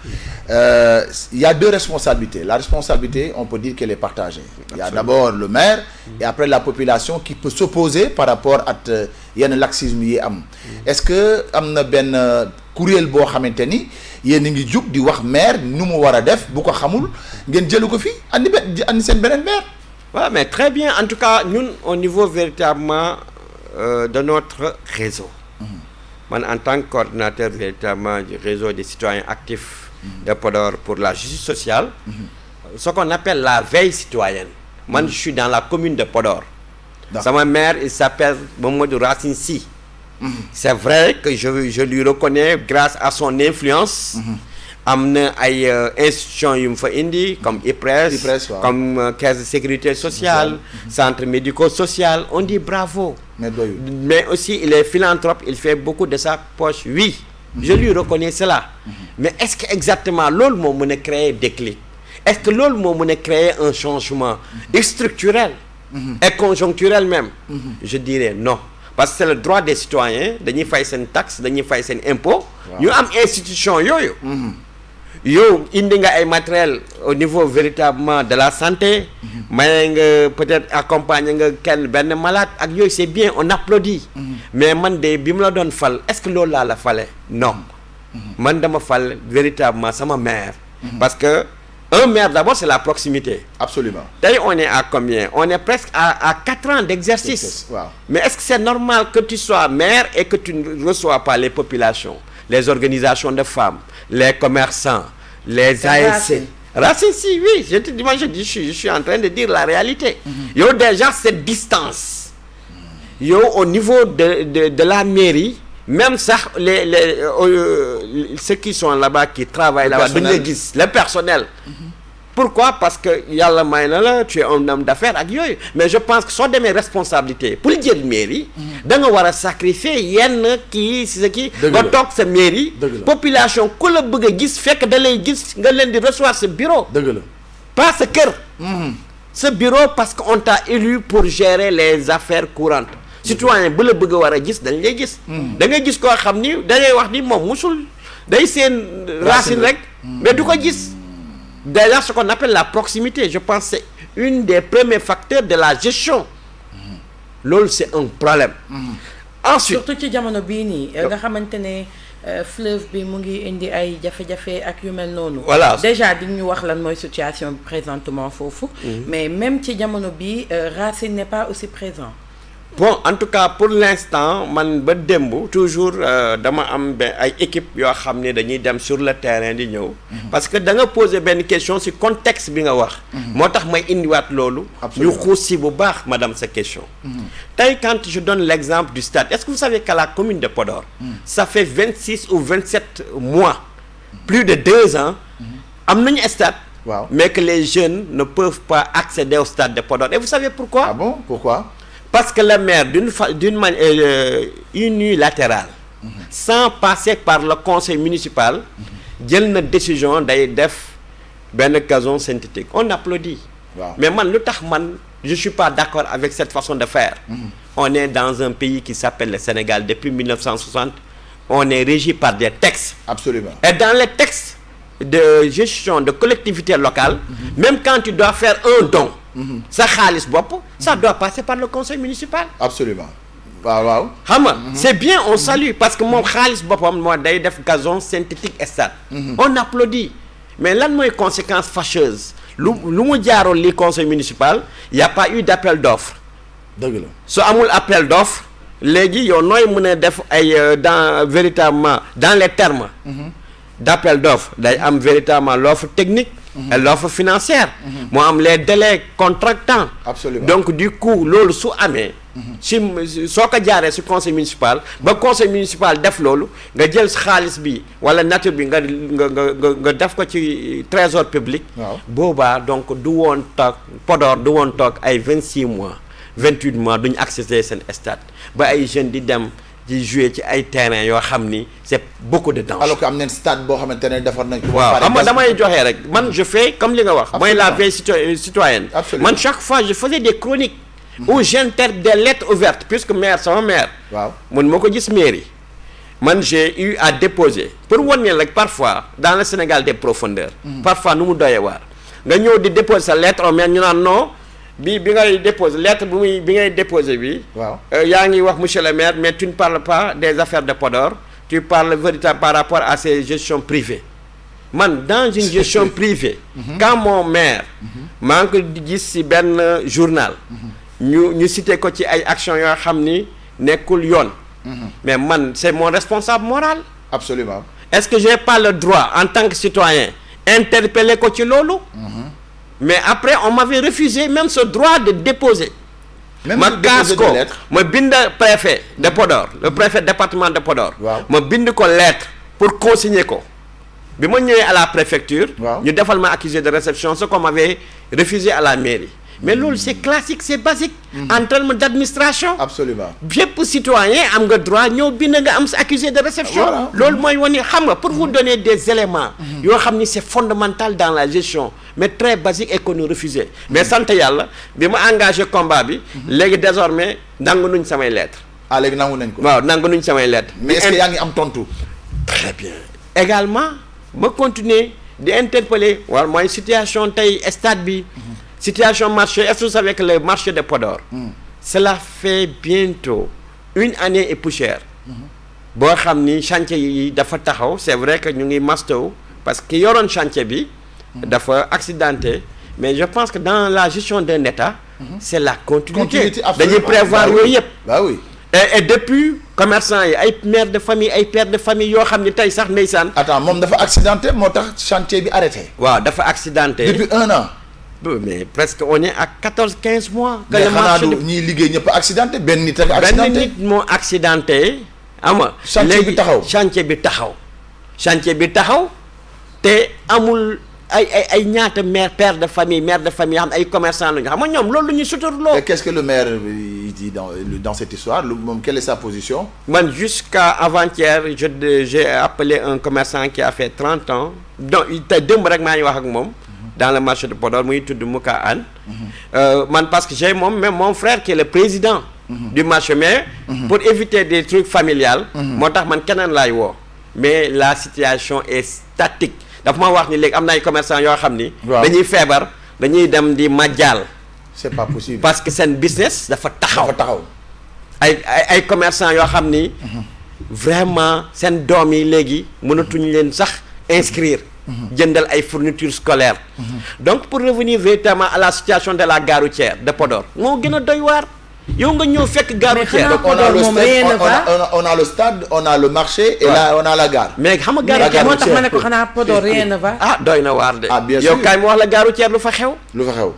il y a deux responsabilités. La responsabilité on peut dire qu'elle est partagée. Il y a d'abord le maire et après la population qui peut s'opposer par rapport ak yenn laxisme yi am. Est-ce que am na benn kuréel boo xamante ni yéen a ngi jug di wax maire nu mu war a def bu ko xamul ngeen jëlu ko fi andi seen beneen maire. Voilà, mais très bien en tout cas ñun au niveau véritablement de notre réseau. Man, en tant que coordinateur véritablement du réseau des citoyens actifs de Podor pour la justice sociale, ce qu'on appelle la veille citoyenne. Moi, je suis dans la commune de Podor. Sama maire, il s'appelle Mamadou Racine Sy. C'est vrai que je lui reconnais grâce à son influence. Am na ay institutions yu mu fa indi comme IPRES comme caisse de sécurité sociale, centre médico-social, on dit bravo. Mais aussi il est philanthrope, il fait beaucoup de sa poche, oui. Je lui reconnais cela. Mais est-ce que exactement loolu moo mën a créer déclic? Est-ce que loolu moo mën a créer un changement structurel et conjoncturel même? Je dirais non. Parce que c'est le droit des citoyens, dañuy fay seen taxe, dañuy fay seen impôt. Ñu am institution yooyu. Yow indi nga ay matériel au niveau véritablement de la santé. Maye nga peut-être accompagner nga kenn benn malade ak yooyu c'est bien, on applaudit. Mais man de bi mu la doon fal, est-ce que loolu laa la fale? Non. Man dama fal véritablement sama maire. Parce que un maire d'abord c'est la proximité. Absolument. Tey on est à combien? On est presque à 4 ans d'exercice. Wow. Mais est-ce que c'est normal que tu sois maire et que tu ne reçois pas les populations, les organisations de femmes, les commerçants, les ASC? Racine, si, oui, je suis en train de dire la réalité. Il y a déjà cette distance. Il y a au niveau de la mairie, même ça, ceux qui sont là-bas, qui travaillent là-bas, le personnel. Pourquoi? Parce que yàlla may na la, tu es un homme d'affaires ak yooyu. Mais je pense que soo demee responsabilité pour jël mairie, da nga war a sacrifier yenn kii si sa kii. nga toog sa mairie. population ku la bëgg a gis fekk da lay gis nga leen di recevoir sa bureau. dëgg la pas sa kër. sa bureau parce que on t'a élu pour gérer les affaires courantes. citoyen bu la bëgg a war a gis dañ lay gis. da ngay gis koo xam ni da ngay wax ni moom musul day seen racine rek. mais du ko gis. D'ailleurs, ce qu'on appelle la proximité, je pense que c'est une des premiers facteurs de la gestion. Loolu c'est un problème. Ensuite surtout ci jamono bii nii nga xamante ne fleuve bi mu ngi indi ay jafe-jafe ak yu mel noonu. Voilà déjà di ñu wax lan mooy situation présentement foofu. Mais même ci jamono bi Racine n'est pas aussi présent. Bon, en tout cas pour l'instant man ba démb toujours dama am ay équipe yoo xam ne dañuy dem sur le terrain di ñëw. parce que da nga poser benn question ci contexte bi nga wax. moo tax may indiwaat loolu. ñu xuus si bu baax madame sa question. tey quand je donne l'exemple du stade, est-ce que vous savez qu'à la commune de Podor. ça fait 26 ou 27 mois. plus de 2 ans. am nañu stade. Wow. Mais que les jeunes ne peuvent pas accéder au stade de Podor. Et vous savez pourquoi? Ah bon? Pourquoi? Parce que le maire d'une manière unilatérale, sans passer par le conseil municipal, jël na décision day def benn gazon synthétique. On applaudit. Wow. Mais man lu tax man je suis pas d'accord avec cette façon de faire. On est dans un pays qui s'appelle le Sénégal depuis 1960. On est régi par des textes. Absolument. Et dans les textes de gestion de collectivité locale, même quand tu dois faire un don, sa xaalis bopp, ça doit passer par le conseil municipal. Absolument. Waaw waaw. Xam nga c'est bien, on salue parce que moom xaalis boppam moo day def gazon synthétique stade. On applaudit. Mais lan mooy conséquence fâcheuse lu mu jaaroon li conseil municipal, y a pas eu d'appel d'offre. Dëgg la. Su amul appel d'offre léegi yow nooy mën a def ay dans véritablement dans les termes d'appel d'offre day am véritablement l'offre technique et l'offre financière. moo am les délais contractants. Absolument. Donc du coup loolu su amee si soo ko jaaree si conseil municipal ba conseil municipal def loolu nga jël xaalis bi wala nature bi nga def ko ci trésor public. waaw boobaa donc du woon toog Podor du woon toog ay 26 mois 28 mois duñu accéder seen stade ba ay jeunes di dem di jouer ci ay terrain yoo xam ni c'est beaucoup de danger. alors que am nañ stade boo xamante ne defar nañ ko. waaw xam nga damay joxe rek man je fais comme li nga wax. mooy la veille citoyenne. Absolument. Man chaque fois je faisais des chroniques. où j'interne des lettres ouvertes puisque maire sama maire. waaw man moo ko gis mairie. man j'ai eu à déposer pour wan ne rek parfois dans le Sénégal des profondeurs. parfois nu mu doyee waar. nga ñëw di déposer sa lettre au maire ñu naan non. bi ngay déposer lettre bi ngay déposer bi. waaw yaa ngi wax monsieur le maire mais tu ne parles pas des affaires de Podor. tu parles véritablement par rapport à ces gestions privées. Man dans une gestion privée. quand mon maire. maa ngi ko gis ci benn journal. ñu cité ko ci ay actions yoo xam ni nekkul yoon. mais man c'est mon responsable moral. absolument. Est-ce que j'ai pas le droit en tant que citoyen interpeller ko ci loolu. mais après on m'avait refusé même ce droit de déposer. même ma kaas ko ma bind préfet de Podor le préfet département de Podor. ma bind ko lettre pour consigner ko. bi ma ñëwee à la préfecture. ñu defal ma accusé de réception ce qu'on m'avait refusé à la mairie. mais loolu c'est classique c'est basique. en termes d'administration. absolument bépp citoyen am nga droit ñëw bind nga am sa accusé de réception. loolu mooy wane xam nga pour vous donner des éléments. yoo xam ni c'est fondamental dans la gestion mais très basique et qu'on nous refusait. mais sant yàlla bi ma engagé combat bi. léegi désormais nangu nuñ samay lettres. ah léegi nangu nañ ko. waaw nangu nuñ samay lettres. mais est-ce que yaa ngi am tontu. très bien également ma continuer di interpeller wala mooy situation tey stade bi. situation marché est-ce que vous savez que le marché de Podor. cela fait bientôt 1 année et poussière. boo xam ni chantier yi dafa taxaw c'est vrai que ñu ngi mastow parce que yoroon chantier bi. dafa accidenté mais je pense que dans la gestion d'un État. c'est la continuité dañuy prévoir yooyu yëpp. bah oui. et depuis commerçant yi ay mères de famille ay pères de famille yoo xam ni tey sax ndeysaan. attends moom dafa accidenté moo tax chantier bi arrêté. waaw dafa accidenté depuis 1 an. mais presque on est à 14-15 mois. que le marché mais xanaa ñiy liggéey ñëpp accidenté benn nit ak accidenté benn nit moo accidenté. ama chantier bi taxaw chantier bi taxaw. chantier bi taxaw te amul ay ñaata père de famille mère de famille yoo xam ay commerçants la ñu xam nga ñoom loolu la ñuy suturloo. et qu'est-ce que le maire dit dans cette histoire moom quelle est sa position. man jusqu'à avant-hier j'ai appelé un commerçant qui a fait 30 ans donc te démb rek maa ngi wax ak moom. dans le marché de Podor muy tudd Mouka Anne. man parce que j'ai même mon frère qui est le président. du marché mais. pour éviter des trucs familiales. moo tax man keneen laay woo. mais la situation est statique dafa ma wax ni léegi am na ay commerçants yoo xam ni. dañuy feebar dañuy dem di majjal. c'est pas possible. parce que seen business dafa taxaw. dafa taxaw. ay commerçants yoo xam ni. vraiment seen doom yi léegi mënatuñu leen sax inscrire. jëndal ay fournitures scolaires. donc pour revenir véritablement à la situation de la gare routière de Podor moo gën a doy waar. yow nga ñëw fekk gare routière. donc on a le stade on a le marché. et là on a la gare. mais xam nga gare routière moo tax ma ne ko xanaa Podor rien ne va. ah doy na waar de. ah bien sûr yow kaay ma wax la gare routière lu fa xew. lu fa xew.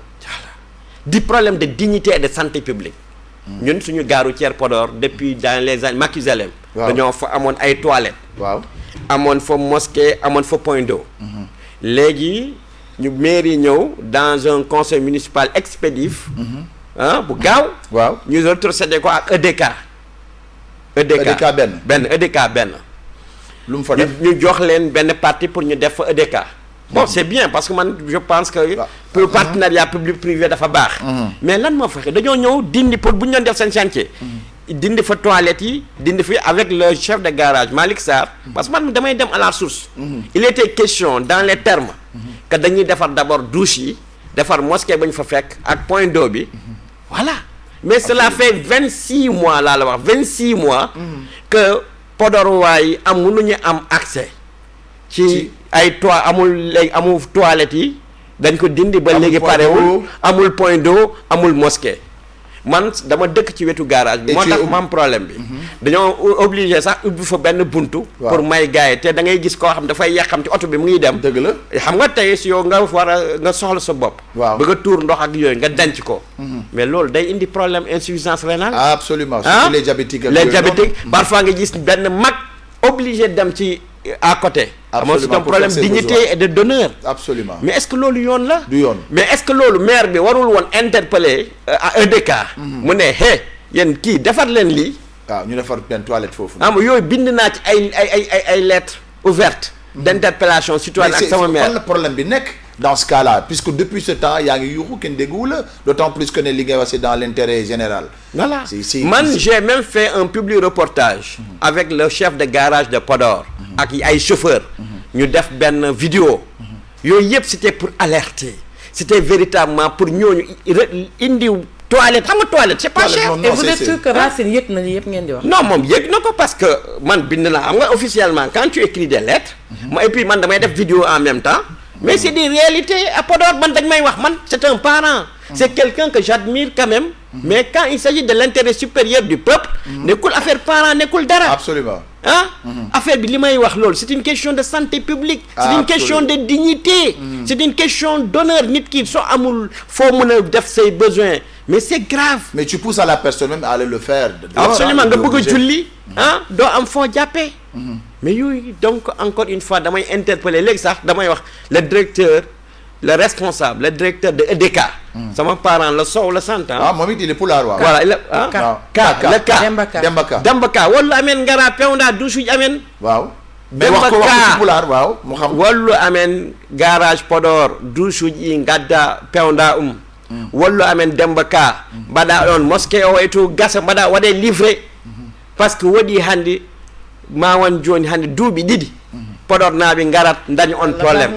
di problème de dignité et de santé publique. ñun suñu gare routière Podor depuis dans les années Machiavel. dañoo fa amoon ay toilettes. waaw. amoon fa mosquée amoon fa point d'eau. léegi ñu mairie ñëw dans un conseil municipal expéditif. bu gaaw. waaw ñu retrocédé ko ak EDK. EDK benn EDK benn. lu mu fa def ñu jox leen benn partie pour ñu def fa EDK. bon c'est bien parce que man je pense que. pour partenariat public privé dafa baax. mais lan moo fexe dañoo ñëw dindi pour bu ñu doon def seen chantier. dindi fa toilettes yi dindi fi avec le chef de garage Malick Sarr. parce que man damay dem à la source. il était question dans les termes. que dañuy defar d'abord douche yi defar mosquée ba ñu fa fekk ak point d'eau bi. voilà mais cela fait 26 mois laa la wax 26 mois. que Podor waay mënuñu am accès. ci ay amul toilettes yi dañ ko dindi ba léegi parewul amul point d'eau amul mosquée. man dama dëkk ci wetu garage bi moo tax ma am problème bi dañoo obligé sax ubbi fa benn buntu pour may gaay te da ngay gis koo xam dafay yàqam ci oto bi mu ngi dem dëgg la xam nga tey si yow nga war a nga soxla sa bopp bëgg a tuur ndox ak yooyu nga denc ko mais loolu day indi problème insuffisance rénale absolument surtout les diabétiques parfois nga gis benn mag obligé dem ci à côté. absolument c'est un problème de dignité et de d'honneur. absolument mais est-ce que loolu yoon la. du yoon mais est-ce que loolu maire bi warul woon interpeller à EDK. mu ne yéen kii defar leen lii. waaw ñu defar benn toilette foofu. yooyu bind naa ci ay lettres ouvertes. d'interpellation citoyenne ak sama maire. fan la problème bi nekk. dans ce cas-là puisque depuis ce temps yaa ngi yuuxu kenn dégguwu la d'autant plus que ne li ngay wax c'est dans l'intérêt général. voilà j'ai même fait un public reportage. avec le chef de garage de Podor. ak ay chauffeurs. ñu def benn vidéo. yooyu yëpp c'était pour alerter. c'était véritablement pour ñooñu indi toilette xam nga toilette c'est pas cher. et vous êtes sûr que Racine yëg na li yëpp ngeen di wax. non moom yëg na ko parce que man bind naa xam nga officiellement quand tu écris des lettres. et puis man damay def vidéo en même temps. mais c'est des réalités à Podor man dañ may wax man c'est un parent c'est quelqu'un que j'admire quand même mais quand il s'agit de l'intérêt supérieur du peuple nekkul affaire parent nekkul dara absolument affaire bi li may wax loolu c'est une question de santé publique c'est une question de dignité c'est une question d'honneur nit ki soo amul foo mën a def say besoins mais c'est grave mais tu pousses à la personne même à aller le faire absolument nga bëgg a julli doo am foo jàppee mais yooyu donc encore une fois damay interpeller léegi sax damay wax le directeur le responsable le directeur de EDK sama parent la Sow la sant moom it il est pulaar waaw voilà il Demba Ka wallu amen ngara pewnda dusuji amen waaw mais wax ko ci pulaar waaw mu xam wallu amen garage Podor dusuji gadda pewnda wallu amen Demba Ka mbaɗa ɗon mosquée o e to gasa mbaɗa waɗe livré par ce que waɗi hannde ma won joni hannde duuɓi ɗiɗi Podor naaɓe ngarat dañi on probléme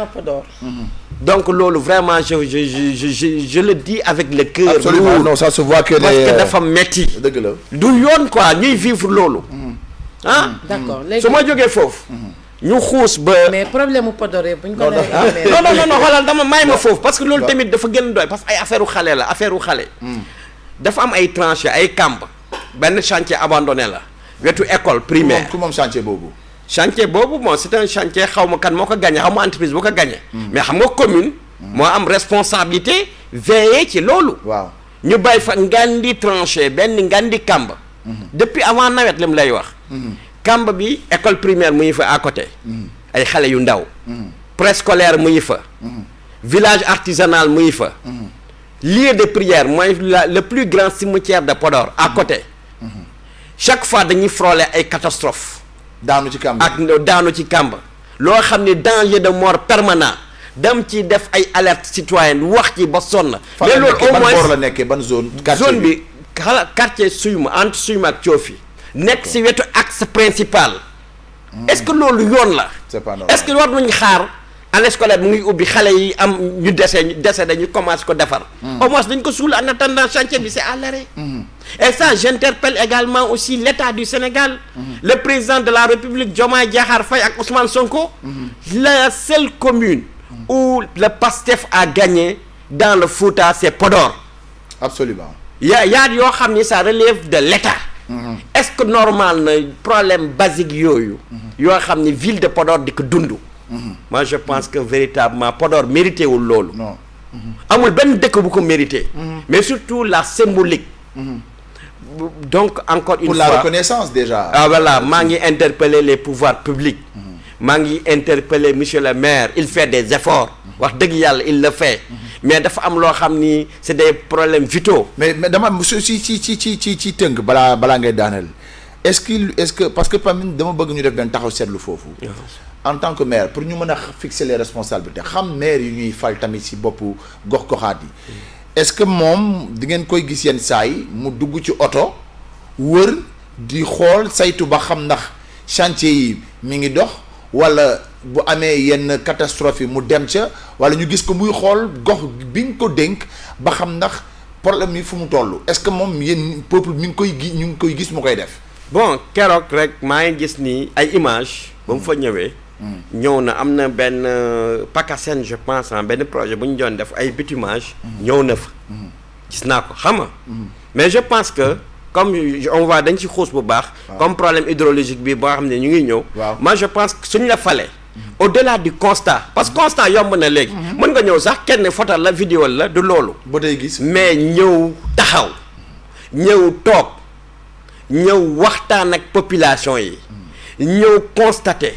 donc loolu vraiment je le dis avec le cœur absolument non ça se voit que parce que dafa metti dëgg la du yoon quoi ñuy vivre loolu d'accord léegi su ma jógee foofu ñu xuus ba mais problème mu Podor yi bu ñu ko non xoolal dama may ma foofu parce que loolu tamit dafa gën doy parce que ay affaire u xale la affaire u xale dafa am ay tranchées ay camp benn chantier abandonné la wetu école primaire ku moom chantier boobu bon c'est un chantier xaw ma kan moo ko gagné xaw ma entreprise boo ko gagné mais xam nga commune moo am responsabilité veiller ci loolu waaw ñu bàyyi fa ngandi tranché benn ngandi kamb depuis avant nawet lim lay wax kamb bi école primaire mu ngi fa à côté ay xale yu ndaw préscolaire mu ngi fa village artisanal mu ngi fa lieu de prière mooy le plus grand cimetière de Podor à côté chaque fois dañuy frôler ay catastrophe daanu ci kàmb loo xam ne danger de mort permanent dem ci def ay alerte citoyenne wax ci ba sonn mais loolu au moins boor la nekkee ban zone bi quartier Suyma entre Suyma ak Thiofi nekk si wetu axe principal est-ce que loolu yoon la c'est pas normal est-ce que war nañu xaar année scolaire mu ngi ubbi xale yi am ñu dese dañu commencé ko defar au moins dañ ko suul en attendant chantier bi c'est à l'arrêt et ça j'interpelle également aussi l'État du Sénégal le président de la République Diomaye Diakhar Faye ak Ousmane Sonko la seule commune où le PASTEF a gagné dans le Fouta c'est Podor absolument yaa yoo xam ni ça relève de l'État est-ce que normal na problème basique yooyu yoo xam ni ville de Podor di ko dund moi je pense que véritablement Podor mérité wul loolu non amul benn dëkk bu ko mérité mais surtout la symbolique donc encore une fois pour la reconnaissance déjà voilà maa ngi interpeller les pouvoirs publics maa ngi interpeller monsieur le maire il fait des efforts wax dëgg yàlla il le fait mais dafa am loo xam ni c'est des problèmes vitaux mais dama ci tënk balaa ngay daaneel est-ce que parce que tamit dama bëgg ñu def benn taxaw seetlu foofu en tant que maire pour ñu mën a fixer les responsabilités xam maire yu ñuy fal tamit ci boppu gox-goxaat yi est-ce que moom di ngeen koy gis yenn saa yi mu dugg ci oto wër di xool saytu ba xam ndax chantier yi mi ngi dox wala bu amee yenn catastrophe yi mu dem ca wala ñu gis ko muy xool gox biñ ko dénk ba xam ndax problème yi fu mu toll est-ce que moom yéen peuple mi ngi koy ñu ngi koy gis mu koy def. bon keroog rek maa ngi gis ni ay image ba mu fa ñëwee. ñëw na am na benn PACASEN je pense benn projet bu ñu doon def ay bitumage. ñëw na fa. gis naa ko xam nga. mais je pense que comme on va dañ ci xuus bu baax. comme problème hydrologique bi boo xam ne ñu ngi ñëw. moi je pense que suñ la falee. au-delà du constat parce que constat yomb na léegi. mën nga ñëw sax kenn photo la vidéo la du loolu. ba tey gis mais ñëw taxaw. ñëw toog. ñëw waxtaan ak population yi. ñëw constater.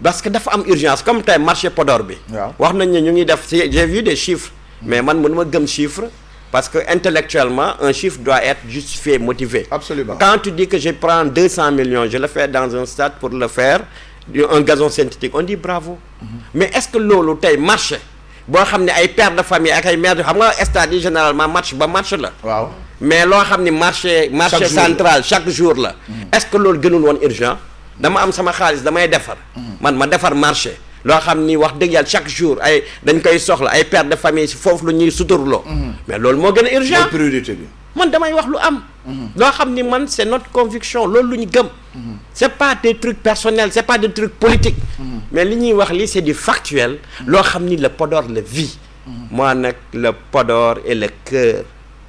parce que dafa am urgence comme tey marché Podor bi. wax nañ ne ñu ngi def j'ai vu des chiffres. mais man mënuma gëm chiffre. parce que intellectuellement un chiffre doit être justifié motivé. Absolument. Quand tu dis que je prends 200 millions je le fais dans un stade pour le faire un gazon synthétique on dit bravo. Mais est-ce que loolu tey marché boo xam ne ay pères de famille ak ay mères de xam nga stade yi généralement match ba match la. waaw mais loo xam ne marché central chaque jour la. est-ce que loolu gënul woon urgent dama am sama xaalis damay defar. man ma defar marché. loo xam ni wax dëgg yàlla chaque jour ay dañ koy soxla ay pères de famille si foofu lu ñuy suturloo. mais loolu moo gën a urgent priorité bi. man damay wax lu am. loo xam ni man c'est notre conviction loolu lu ñu gëm. c'est pas des trucs personnels c'est pas des trucs politiques. mais li ñuy wax lii c'est du factuel loo xam ni le Podor le vit moi nag le Podor est le cœur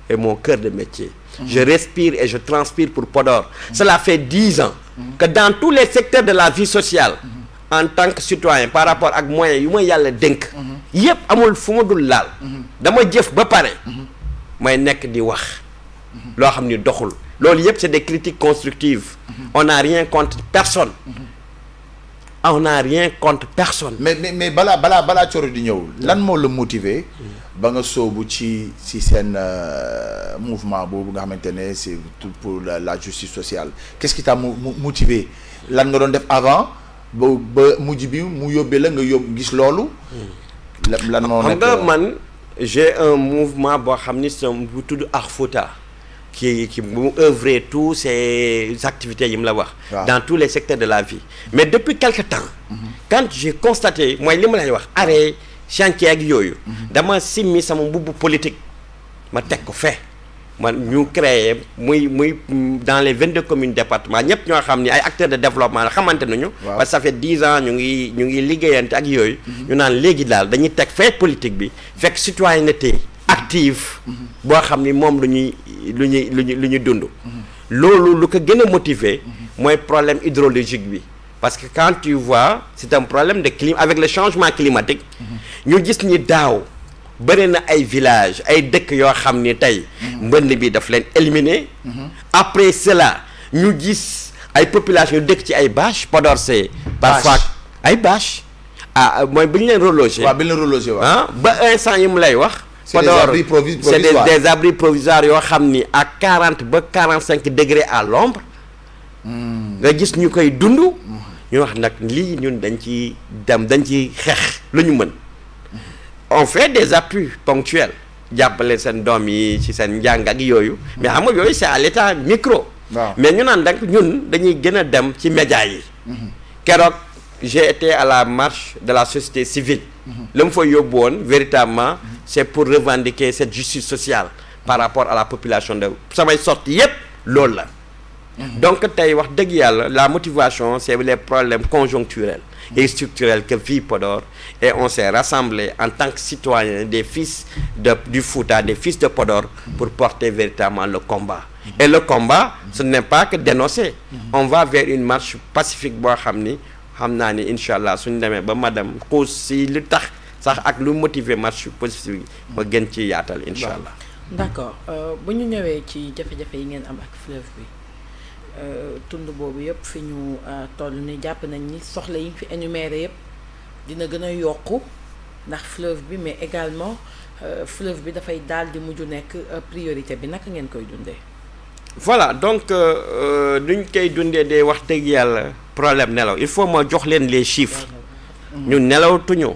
et mon cœur de métier je respire et je transpire pour Podor cela fait 10 ans que dans tous les secteurs de la vie sociale en tant que citoyen par rapport ak moyens yu ma yàlla dénk yépp amul fu ma dul laal dama jëf ba pare may nekk di wax loo xam ni doxul loolu yépp c'est des critiques constructives on n'a rien contre personne on n'a rien contre personne mais balaa Thioro di ñëw lan moo la motiver ba nga soobu ci seen mouvement boobu nga xamante ne c'est tout pour la justice sociale qu'est-ce qui t'a motivé lan nga doon def avant ba mujj bi mu yóbbee la nga yóbbu gis loolu lan moo nekk xam nga man j'ai un mouvement boo xam ni bu tudd Arfouta qui mu œuvrer tous ces activités yi mu la wax dans tous les secteurs de la vie mais depuis quelque temps quand j'ai constaté mooy li ma lay wax arrêt chantier ak yooyu dama simmi sama mbubb politique ma teg ko fee man ñu créé muy dans les 22 communes département ñëpp ñoo xam ni ay acteurs de développement la xamante nañu parce que ça fait 10 ans ñu ngi liggéeyante ak yooyu ñu naan léegi daal dañuy teg fee politique bi fekk citoyenneté active boo xam ni moom lu ñuy dund loolu lu ko gën a motiver mooy problème hydrologique bi parce que quand tu vois c'est un problème de climat avec le changement climatique ñu gis ni daaw bëri na ay villages ay dëkk yoo xam ni tey mbënd bi daf leen éliminer après cela ñu gis ay populations yu dëkk ci ay bâches Podor c'est parfois ay bâches mooy bu ñu leen reloger ba instant yi mu lay wax Podor c'est des abris provisoires yoo xam ni à 40 ba 45 degrés à l'ombre nga gis ñu koy dund ñu wax nag lii ñun dañ ci xeex lu ñu mën on fait des appuis ponctuels jàppale seen doom yi ci seen njàng ak yooyu mais xam nga yooyu c'est à l'état micro mais ñu naan donc ñun dañuy gën a dem ci médias yi keroog j'ai été à la marche de la société civile la mu fa yóbbu woon véritablement c'est pour revendiquer cette justice sociale par rapport à la population de samay sorties yépp loolu la donc tey wax dëgg yàlla la motivation c'est les problèmes conjoncturels et structurels que vit Podor et on s'est rassemblés en tant que citoyens des fils du Fouta des fils de Podor pour porter véritablement le combat et le combat ce n'est pas que dénoncer on va vers une marche pacifique boo xam naa ni incha allah suñu demee ba madame xuus si lu tax sax ak lu motiver marche pacifique ma gën ci yaatal incha allah d'accord bu ñu ñëwee ci jafe-jafe yi ngeen am ak fleuve bi tund boobu yëpp fi ñu toll ni jàpp nañ ni soxla yi fi énuméré yëpp dina gën a yokku ndax fleuve bi mais également fleuve bi dafay daal di mujj nekk priorité bi naka ngeen koy dundee. voilà donc duñ koy dundee de wax dëgg yàlla problème nelaw il faut ma jox leen les chiffres ñu nelawtuñu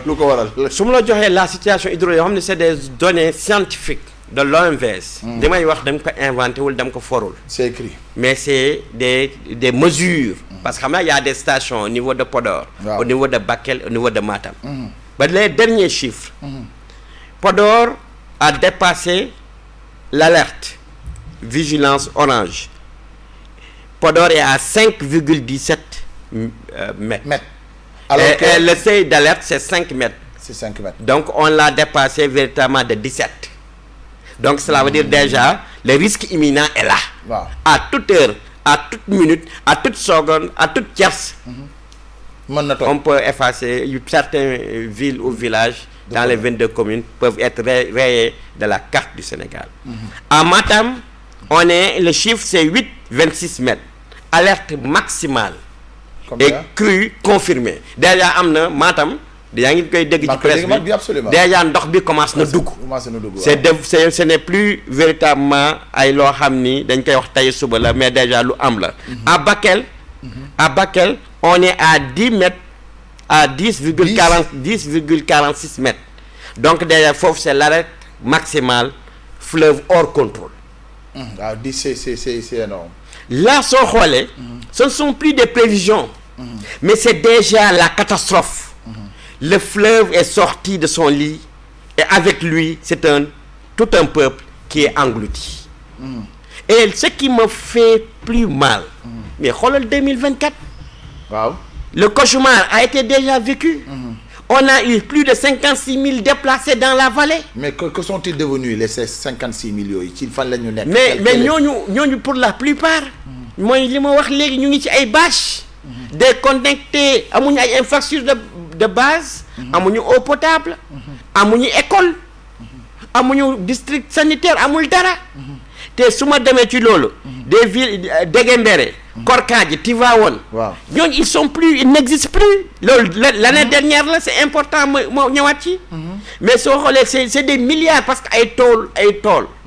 lu ko waral su ma la joxee la situation hydraulique yoo xam ne c'est des données scientifiques de l'OMVS damay wax dama ko inventé wul dama ko forul c'est écrit mais c'est des mesures parce que xam nga y a des stations au niveau de Podor au niveau de Bakel au niveau de Matam ba les derniers chiffres Podor a dépassé l'alerte vigilance orange Podor est à 5,17 mètres alors que le seuil d'alerte c'est 5 mètres c'est 5 mètres donc on l'a dépassé véritablement de 17 donc cela veut dire déjà le risque imminent est là à toute heure à toute minute à toute seconde à toute tierce on peut effacer certaines villes ou villages dans les 22 communes peuvent être rayés de la carte du Sénégal à Matam le chiffre c'est 8,26 mètres alerte maximale et crue confirmée déjà am na Matam yaa ngi koy dégg ci presse bi déjà ndox bi commence na dugg ce n'est plus véritablement ay loo xam ni dañ koy wax tey suba la mais déjà lu am la à Bakel on est à 10 mètres à 10,46 mètres donc déjà foofu c'est l'arrêt maximale fleuve hors contrôle waaw 10 c'est énorme là soo xoolee ce ne sont plus des prévisions mais c'est déjà la catastrophe le fleuve est sorti de son lit et avec lui c'est tout un peuple qui est englouti et ce qui me fait plus mal mais xoolal 2024 waaw le cauchemar a été déjà vécu. On a eu plus de 56 000 déplacés dans la vallée. Mais que sont-ils devenus les 56 000 yooyu ci fan la ñu nekk. mais ñooñu pour la plupart. mooy li ma wax léegi ñu ngi ci ay bâches. déconnectés amuñu ay infrastructures de base. amuñu eau potable. amuñu école. amuñu district sanitaire amul dara. te su ma demee ci loolu. des villes Déguembéré. Korkadji Tivaouane. waaw ñooñu ils n'existent plus. loolu l'année dernière la c'est important moo ñëwaat ci. mais soo xoolee c'est des milliards parce que ay tool.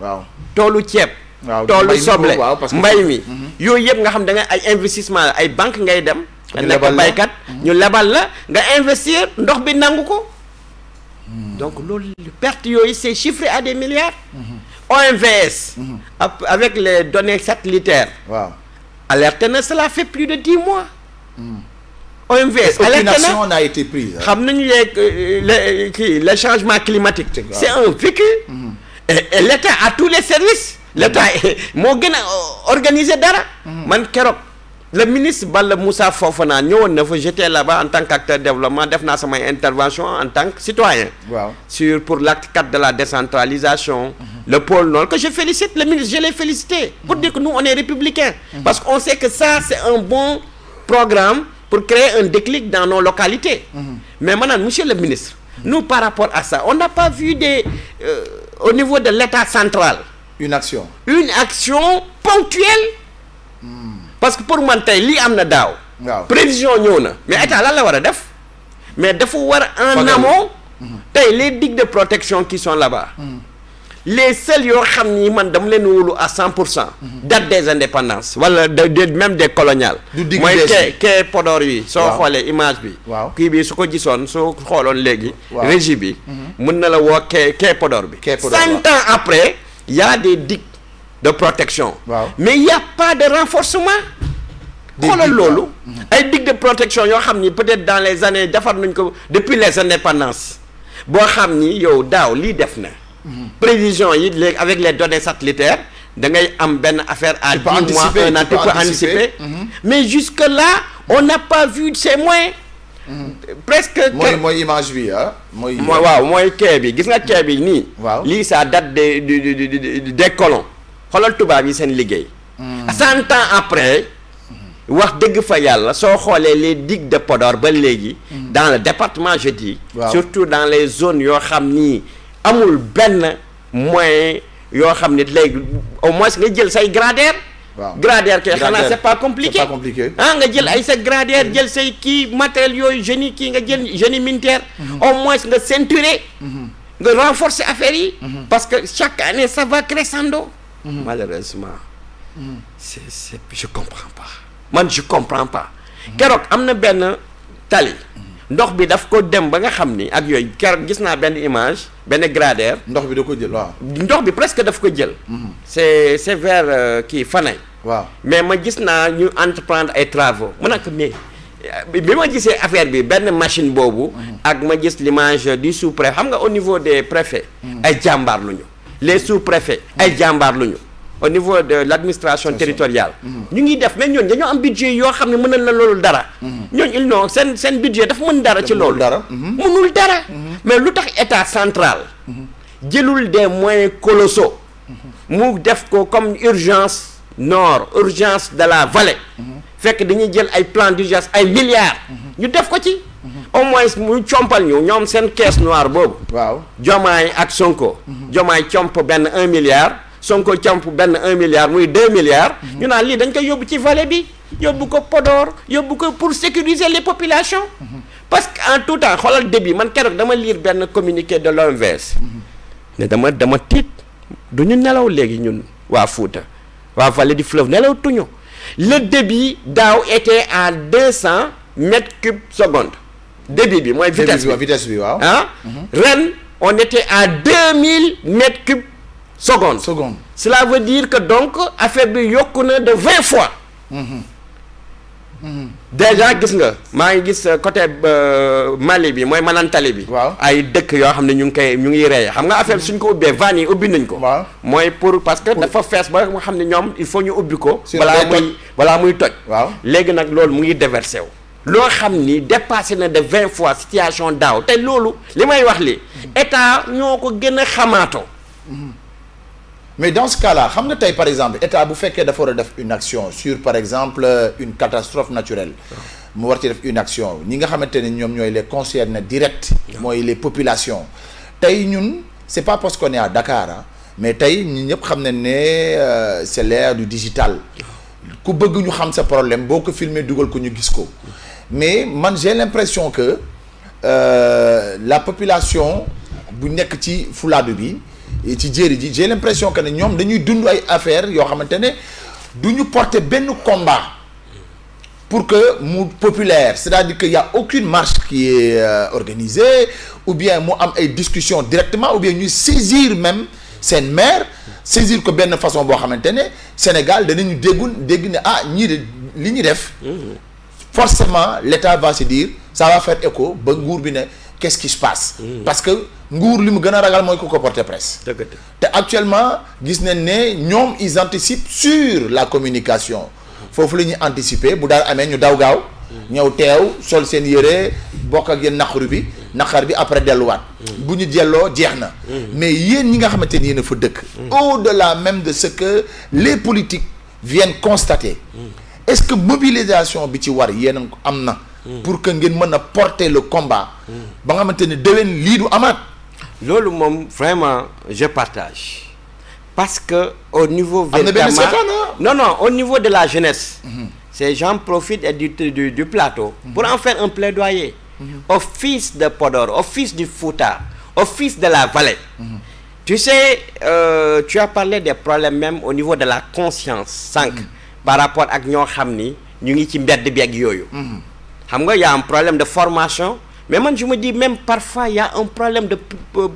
waaw toolu ceeb. waaw toolu soble mbay mi. yooyu yëpp nga xam da nga ay investissement ay banque ngay dem. nga nekk baykat ñu lebal la nga investir ndox bi nangu ko. donc loolu perte yooyu c'est chiffré à des milliards. OMVS. avec les données satellitaires. waaw alerté na cela fait plus de 10 mois. OMVS alerté na aucune action n'a été prise. xam nañu le changement climatique. c'est un vécu. et l'État a tous les services. l'État moo gën a organiser dara. man keroog le ministre Balla Moussa Fofana ñëwoon na fa j'étais là-bas en tant qu'acteur développement def naa samay intervention en tant que citoyen. waaw pour l'acte 4 de la décentralisation. le pôle Nord que je félicite le ministre je l'ai félicité. pour dire que nous on est républicains. parce qu'on sait que ça c'est un bon programme pour créer un déclic dans nos localités. mais maintenant monsieur le ministre. nous par rapport à ça on n'a pas vu au niveau de l'État central. une action ponctuelle. parce que pour man tey lii am na daaw. waaw prévision ñëw na. mais état lan la war a def. mais dafa war en amont. tey les digues de protection qui sont là-bas. les seuls yoo xam ni man dama leen wóolu à 100%. date des indépendances wala même des coloniales. mooy kee Podor yi. soo xoolee image bi. waaw kii bi su ko gisoon soo xooloon léegi. régie bi. mën na la woo kee Podor bi. 100 ans après il y a des digues de protection. mais il y a pas de renforcement. xoolal loolu. ay digues de protection yoo xam ni peut-être dans les années defar nañ ko depuis les indépendances boo xam ni yow daaw lii def na. prévision yi léegi avec les données satellitaires da ngay am benn affaire à 10 mois un an tu peux anticiper. mais jusque là on n'a pas vu ces moyens. presque. mooy image bi mooy kee bi gis nga kee bi nii. lii ça date des colons. xoolal tubaab yi seen liggéey. 100 ans après. wax dëgg fa yàlla soo xoolee les digues de Podor ba léegi. dans le département je dis. surtout dans les zones yoo xam ni amul benn moyen yoo xam ni léegi au moins nga jël say gradaire. gradaire kay xanaa c'est pas compliqué. nga jël ay sa gradaire jël say kii matériel yooyu génie kii nga jël génie militaire. au moins nga ceinturer. nga renforcer affaire yi. parce que chaque année ça va crescendo. malheureusement. je comprends pas. keroog am na benn tali. ndox bi daf ko dem ba nga xam ni ak yooyu keroog gis naa benn image benn gradaire. ndox bi da ko jël waaw. ndox bi presque daf ko jël. c'est vers kii Fanaye. waaw mais ma gis naa ñu entreprendre ay travaux mu nekk mais bi ma gisee affaire bi benn machine boobu. ak ma gis l'image du sous-préfet xam nga au niveau des préfets. ay jàmbaar luñu. les sous-préfets ay jàmbaar luñu. au niveau de l'administration territoriale. ñu ngi def mais ñooñu dañoo am budget yoo xam ne mënal na loolu dara. ñooñu ils n'ont seen budget dafa mën dara ci loolu. mënul dara. mais lu tax état central. jëlul des moyens colossaux. mu def ko comme urgence nord urgence de la vallée. fekk dañuy jël ay plan d'urgence ay milliards. ñu def ko ci. au moins mu compal ñu ñoom seen caisse noire boobu. waaw Diomaye ak Sonko. Diomaye comp benn 1 milliard. Sonko camp benn 1 milliard muy 2 milliards. ñu naan lii dañ koy yóbbu ci vallée bi yóbbu ko Podor yóbbu ko pour sécuriser les populations. parce que en tout temps xoolal début man keroog dama lire benn communiqué de l'OMVS. ne dama tiit du ñu nelaw léegi ñun waa Fouta waa vallée du fleuve nelaw tuñu le débit daaw était à 200 mètres cubes seconde. débit bi mooy vitesse bi waaw. ren on était à 2000 mètres cubes. seconde. Cela veut dire que donc affaire bi yokku na de 20 fois. déjà gis nga maa ngi gis côté Mali bi mooy Manantali bi. waaw ay dëkk yoo xam ne ñu ngi rey xam nga affaire suñ ko ubbee vannes yi ubbi nañ ko. waaw mooy parce que dafa fees ba nga xam ne ñoom il faut ñu ubbi ko. balaa muy toj. waaw léegi nag loolu mu ngi déversé wu. loo xam ni dépassé na de 20 fois situation daaw te loolu li may wax li état ñoo ko gën a xamaatoo. mais dans ce cas-là xam nga tey par exemple état bu fekkee dafa war a def une action sur par exemple une catastrophe naturelle mu war ci def une action ñi nga xamante ne ñoom ñooy les concernés direct mooy les populations tey ñun c'est pas parce qu'on est à Dakar ah mais tey ñun ñëpp xam nañ ne c'est l'ère du digital ku bëgg ñu xam sa problème boo ko filmer dugal ko ñu gis ko mais man j'ai l'impression que la population bu nekk ci Fulaadu bi ci jéeri ji j'ai l'impression que ne ñoom dañuy dund ay affaires yoo xamante ne du ñu porter benn combat pour que mu populaire c'est-à-dire que y a aucune marche qui est organisée ou bien mu am ay discussions directement ou bien ñuy saisir même seen maire saisir ko benn façon boo xamante ne Sénégal danañu dégg ne ah ñii de li ñu def forcément l'État va se dire ça va faire écho ba nguur bi ne qu'est-ce qui se passe parce que nguur li mu gën a ragal mooy ku ko porter presse te actuellement gis nañ ne ñoom ils anticipent sur la communication foofu la ñuy anticiper bu daal amee ñu daw gaaw ñëw teew sol seen yére bokk ak yéen naqar bi après delluwaat bu ñu jelloo jeex na mais yéen ñi nga xamante ni yéen a fa dëkk au-delà même de ce que les politiques viennent constater est-ce que mobilisation bi ci war yéen am na pour que ngeen mën a porter le combat ba nga xamante ne déwén lii du amaat loolu moom vraiment je partage parce que au niveau véritablement non au niveau de la jeunesse ces gens profitent du plateau pour en faire un plaidoyer aux fils de Podor aux fils du Fouta aux fils de la vallée tu sais tu as parlé des problèmes même au niveau de la conscience sànq par rapport ak ñoo xam ni ñu ngi ci mbedd bi ak yooyu xam nga y a un problème de formation mais man je me dis même parfois il y a un problème de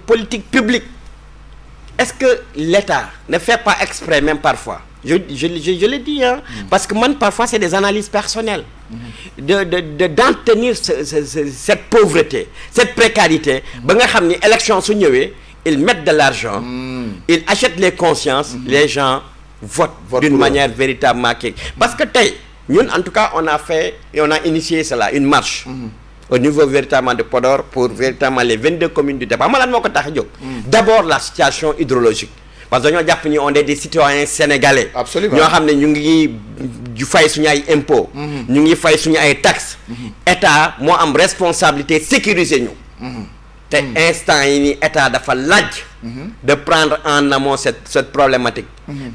politique publique est-ce que l'État ne fait pas exprès même parfois je le dis hein parce que man parfois c'est des analyses personnelles d'en tenir cette pauvreté cette précarité ba nga xam ni élection su ñëwee ils mettent de l'argent ils achètent les consciences les gens votent d'une manière véritablement parce que tey ñun en tout cas on a initié cela une marche au niveau véritablement de Podor pour véritablement les 22 communes du département lan moo ko tax a jóg d'abord la situation hydrologique parce que dañoo jàpp ni on est des citoyens sénégalais absolument ñoo xam ne ñu ngi fay suñu ay impôts ñu ngi fay suñu ay taxes état moo am responsabilité sécuriser ñu te instant yi ni état dafa laaj de prendre en amont cette problématique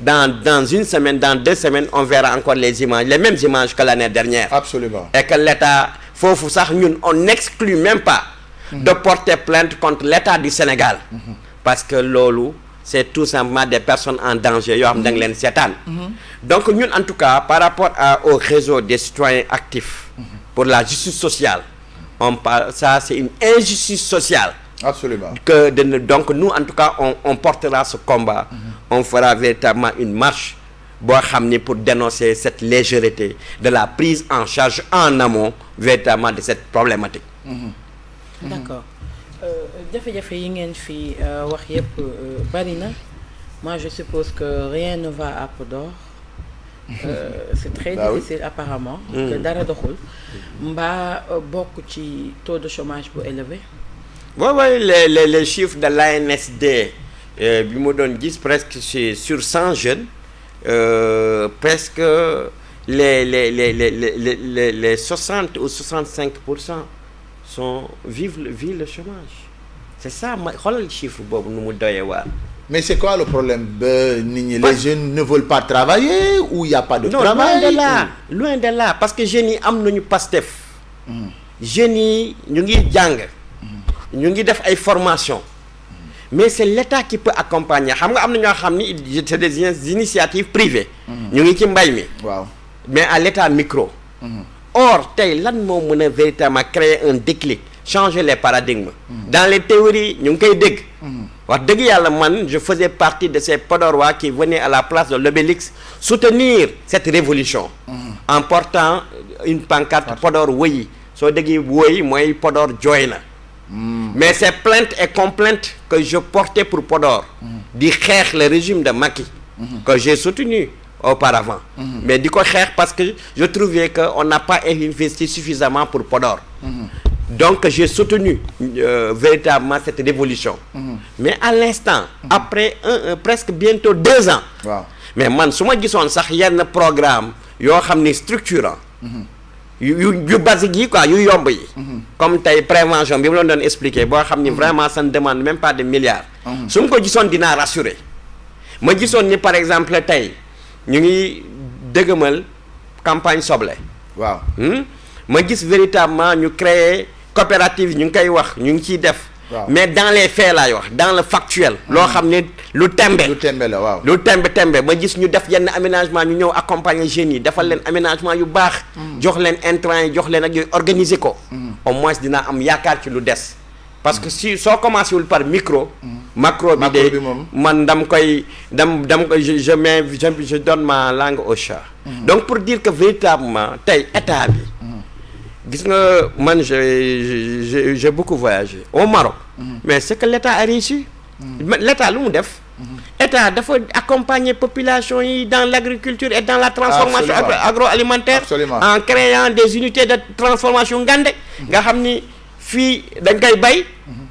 dans une semaine dans 2 semaines on verra encore les mêmes images que l'année dernière absolument et que l'état foofu sax ñun on n'exclut même pas de porter plainte contre l'état du Sénégal parce que loolu c'est tout simplement des personnes en danger yoo xam da nga leen seetaan donc ñun en tout cas par rapport au réseau des citoyens actifs pour la justice sociale on parle ça c'est une injustice sociale absolument donc nous en tout cas on portera ce combat on fera véritablement une marche boo xam ni pour dénoncer cette légèreté de la prise en charge en amont véritablement de cette problématique d'accord jafe-jafe yi ngeen fi wax yëpp bari na moi je suppose que rien ne va à Podor c'est très difficile apparemment que dara doxul mbaa bokk ci taux de chômage bu élevé oui les chiffres de l'ANSD bi mu doon gis presque sur 100 jeunes presque les 60 ou 65% vivent le chômage c'est ça ma xoolal chiffre boobu nu mu doyee waar. mais c'est quoi le problème ba nit ñi les jeunes ne veulent pas travailler ou il y a pas de travail loin de là parce que jeunes yi am nañu Pastef jeunes yi ñu ngi jàng ñu ngi def ay formation mais c'est l'État qui peut accompagner xam nga am na ñoo xam ni c'est des initiatives privées ñu ngi ci mbay mi waaw mais à l'état micro or tey lan moo mën a véritablement créer un déclic changer les paradigmes dans les théories ñu ngi koy dégg wax dëgg yàlla man je faisais partie de ces Podorois qui venaient à la place de l'Obélisque soutenir cette révolution en portant une pancarte Podor wëyi soo déggee wëyi mooy Podor jooy na mais ces plaintes et complaintes que je portais pour Podor di xeex le régime de Macky que j'ai soutenu auparavant. Mais di ko xeex parce que je trouvais que on n'a pas investi suffisamment pour Podor. Donc j'ai soutenu véritablement cette révolution. Mais à l'instant, après presque bientôt 2 ans. waaw mais man su ma gisoon sax yenn programme yoo xam ni structurant. yu basique yi quoi yu yomb yi. comme tey prévention bi ma la doon expliquer boo xam ni vraiment ça ne demande même pas de milliards. su ma ko gisoon dinaa rassurer. ma gisoon ni par exemple tey ñu ngi dëgëmal campagne soble. waaw ma gis véritablement ñu créer coopérative ñu ngi koy wax ñu ngi ciy def. waaw mais dans les faits laay wax dans le factuel. loo xam ne lu tembe. lu tembe la waaw. lu tembe ma gis ñu def yenn aménagement ñu ñëw accompagner jeunes yi defal leen aménagement yu baax. jox leen intrants yi jox leen ak yooyu organiser ko. au moins dinaa am yaakaar ci lu des. parce que si soo commencé wul par micro. macro bi de man dam koy je donne ma langue au chat. donc pour dire que véritablement tey état bi. gis nga man j'ai beaucoup voyagé au Maroc. mais c'est que l'état a réussi. l'état lu mu def. état dafa accompagner population yi dans l'agriculture et dans la transformation agroalimentaire. Absolument. En créant des unités de transformation ngande. nga xam ni fii dañ koy bay.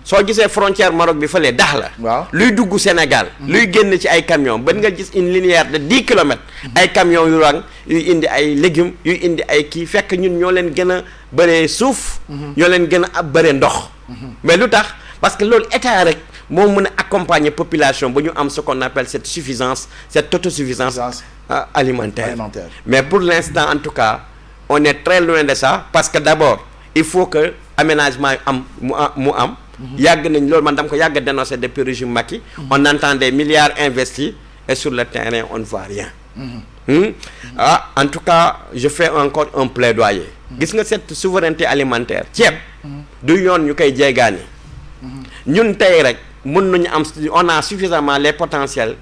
soo gisee frontière Maroc bi fële dax la. waaw luy dugg Sénégal. luy génn ci ay camions ba nga gis une linéaire de 10 kilomètres. ay camions yu rang yuy indi ay légumes yuy indi ay kii fekk ñun ñoo leen gën a bëree suuf. ñoo leen gën a bëree ndox. mais lu tax parce que loolu état rek moo mën a accompagner population ba ñu am ce qu'on appelle cette suffisance cette autosuffisance alimentaire. Mais pour l'instant en tout cas on est très loin de ça parce que d'abord il faut que aménagement mu am. yàgg nañ loolu man dama ko yàgg dénoncer depuis régime Macky. on entend des milliards investis et sur le terrain on ne voit rien. En tout cas je fais encore un plaidoyer. gis nga cette souveraineté alimentaire ceeb. du yoon ñu koy jéegaani. ñun tey rek mën nañu am on a suffisamment les potentiels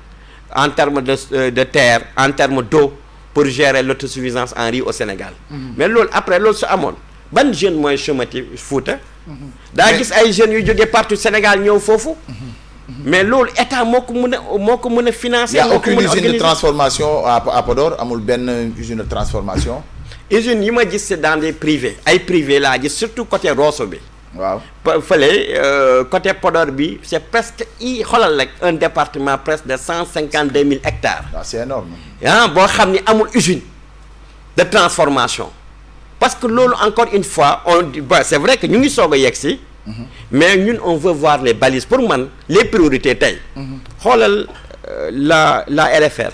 en termes de terre en termes d'eau pour gérer l'autosuffisance en riz au Sénégal. mais loolu après loolu su amoon ban jeune mooy chômati Fouta. daa gis ay jeunes yu jógee partout Sénégal ñëw foofu. mais loolu état moo ko mën a financer. y a aucune usine de transformation à Podor amul benn usine de transformation. usine yi ma gis c'est dans des privés ay privés laa gis surtout côté Rosso bi. waaw fële côté Podor bi c'est presque xoolal rek un département presque de 152 000 hectares. waaw c'est énorme. boo xam ni amul usine de transformation. parce que loolu encore une fois c'est vrai que ñu ngi soog a yegg si. mais ñun on veut voir les balises pour man les priorités tey. xoolal la LFR.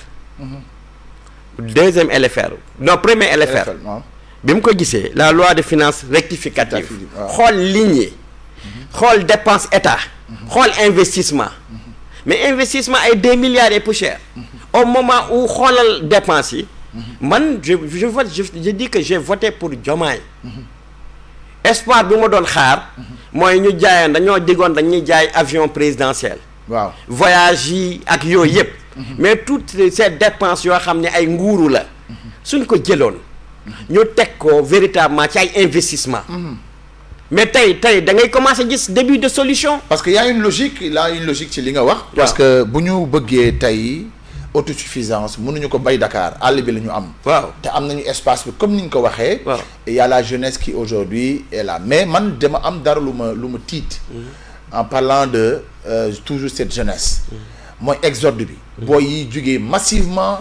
deuxième LFR non premier LFR. bi mu ko gisee la loi de finances rectificative. xool ligne yi. xool dépense état. xool investissement. mais investissement ay 2 milliards et plus cher. au moment où xoolal dépense yi. man je dis que j'ai voté pour Diomaye. espoir bi ma doon xaar. mooy ñu jaayoon dañoo diggoon dañuy jaay avion présidentiel. waaw voyage yi ak yooyu yëpp. mais toutes ces dépenses yoo xam ne ay nguuru la. suñ ko jëloon. ñu teg ko véritablement ci ay investissement. mais tey da ngay commencer gis début de solution. parce que y a une logique ci li nga wax. parce que bu ñu bëggee tey. autosuffisance mënuñu ko bay Dakar àll bi la ñu am. waaw te am nañu espace bi comme ni ñu ko waxee. waaw et y a la jeunesse qui aujourd'hui est là mais man dama am dara lu ma tiit. en parlant de toujours cette jeunesse. mooy exode bi. booy yi jugee massivement.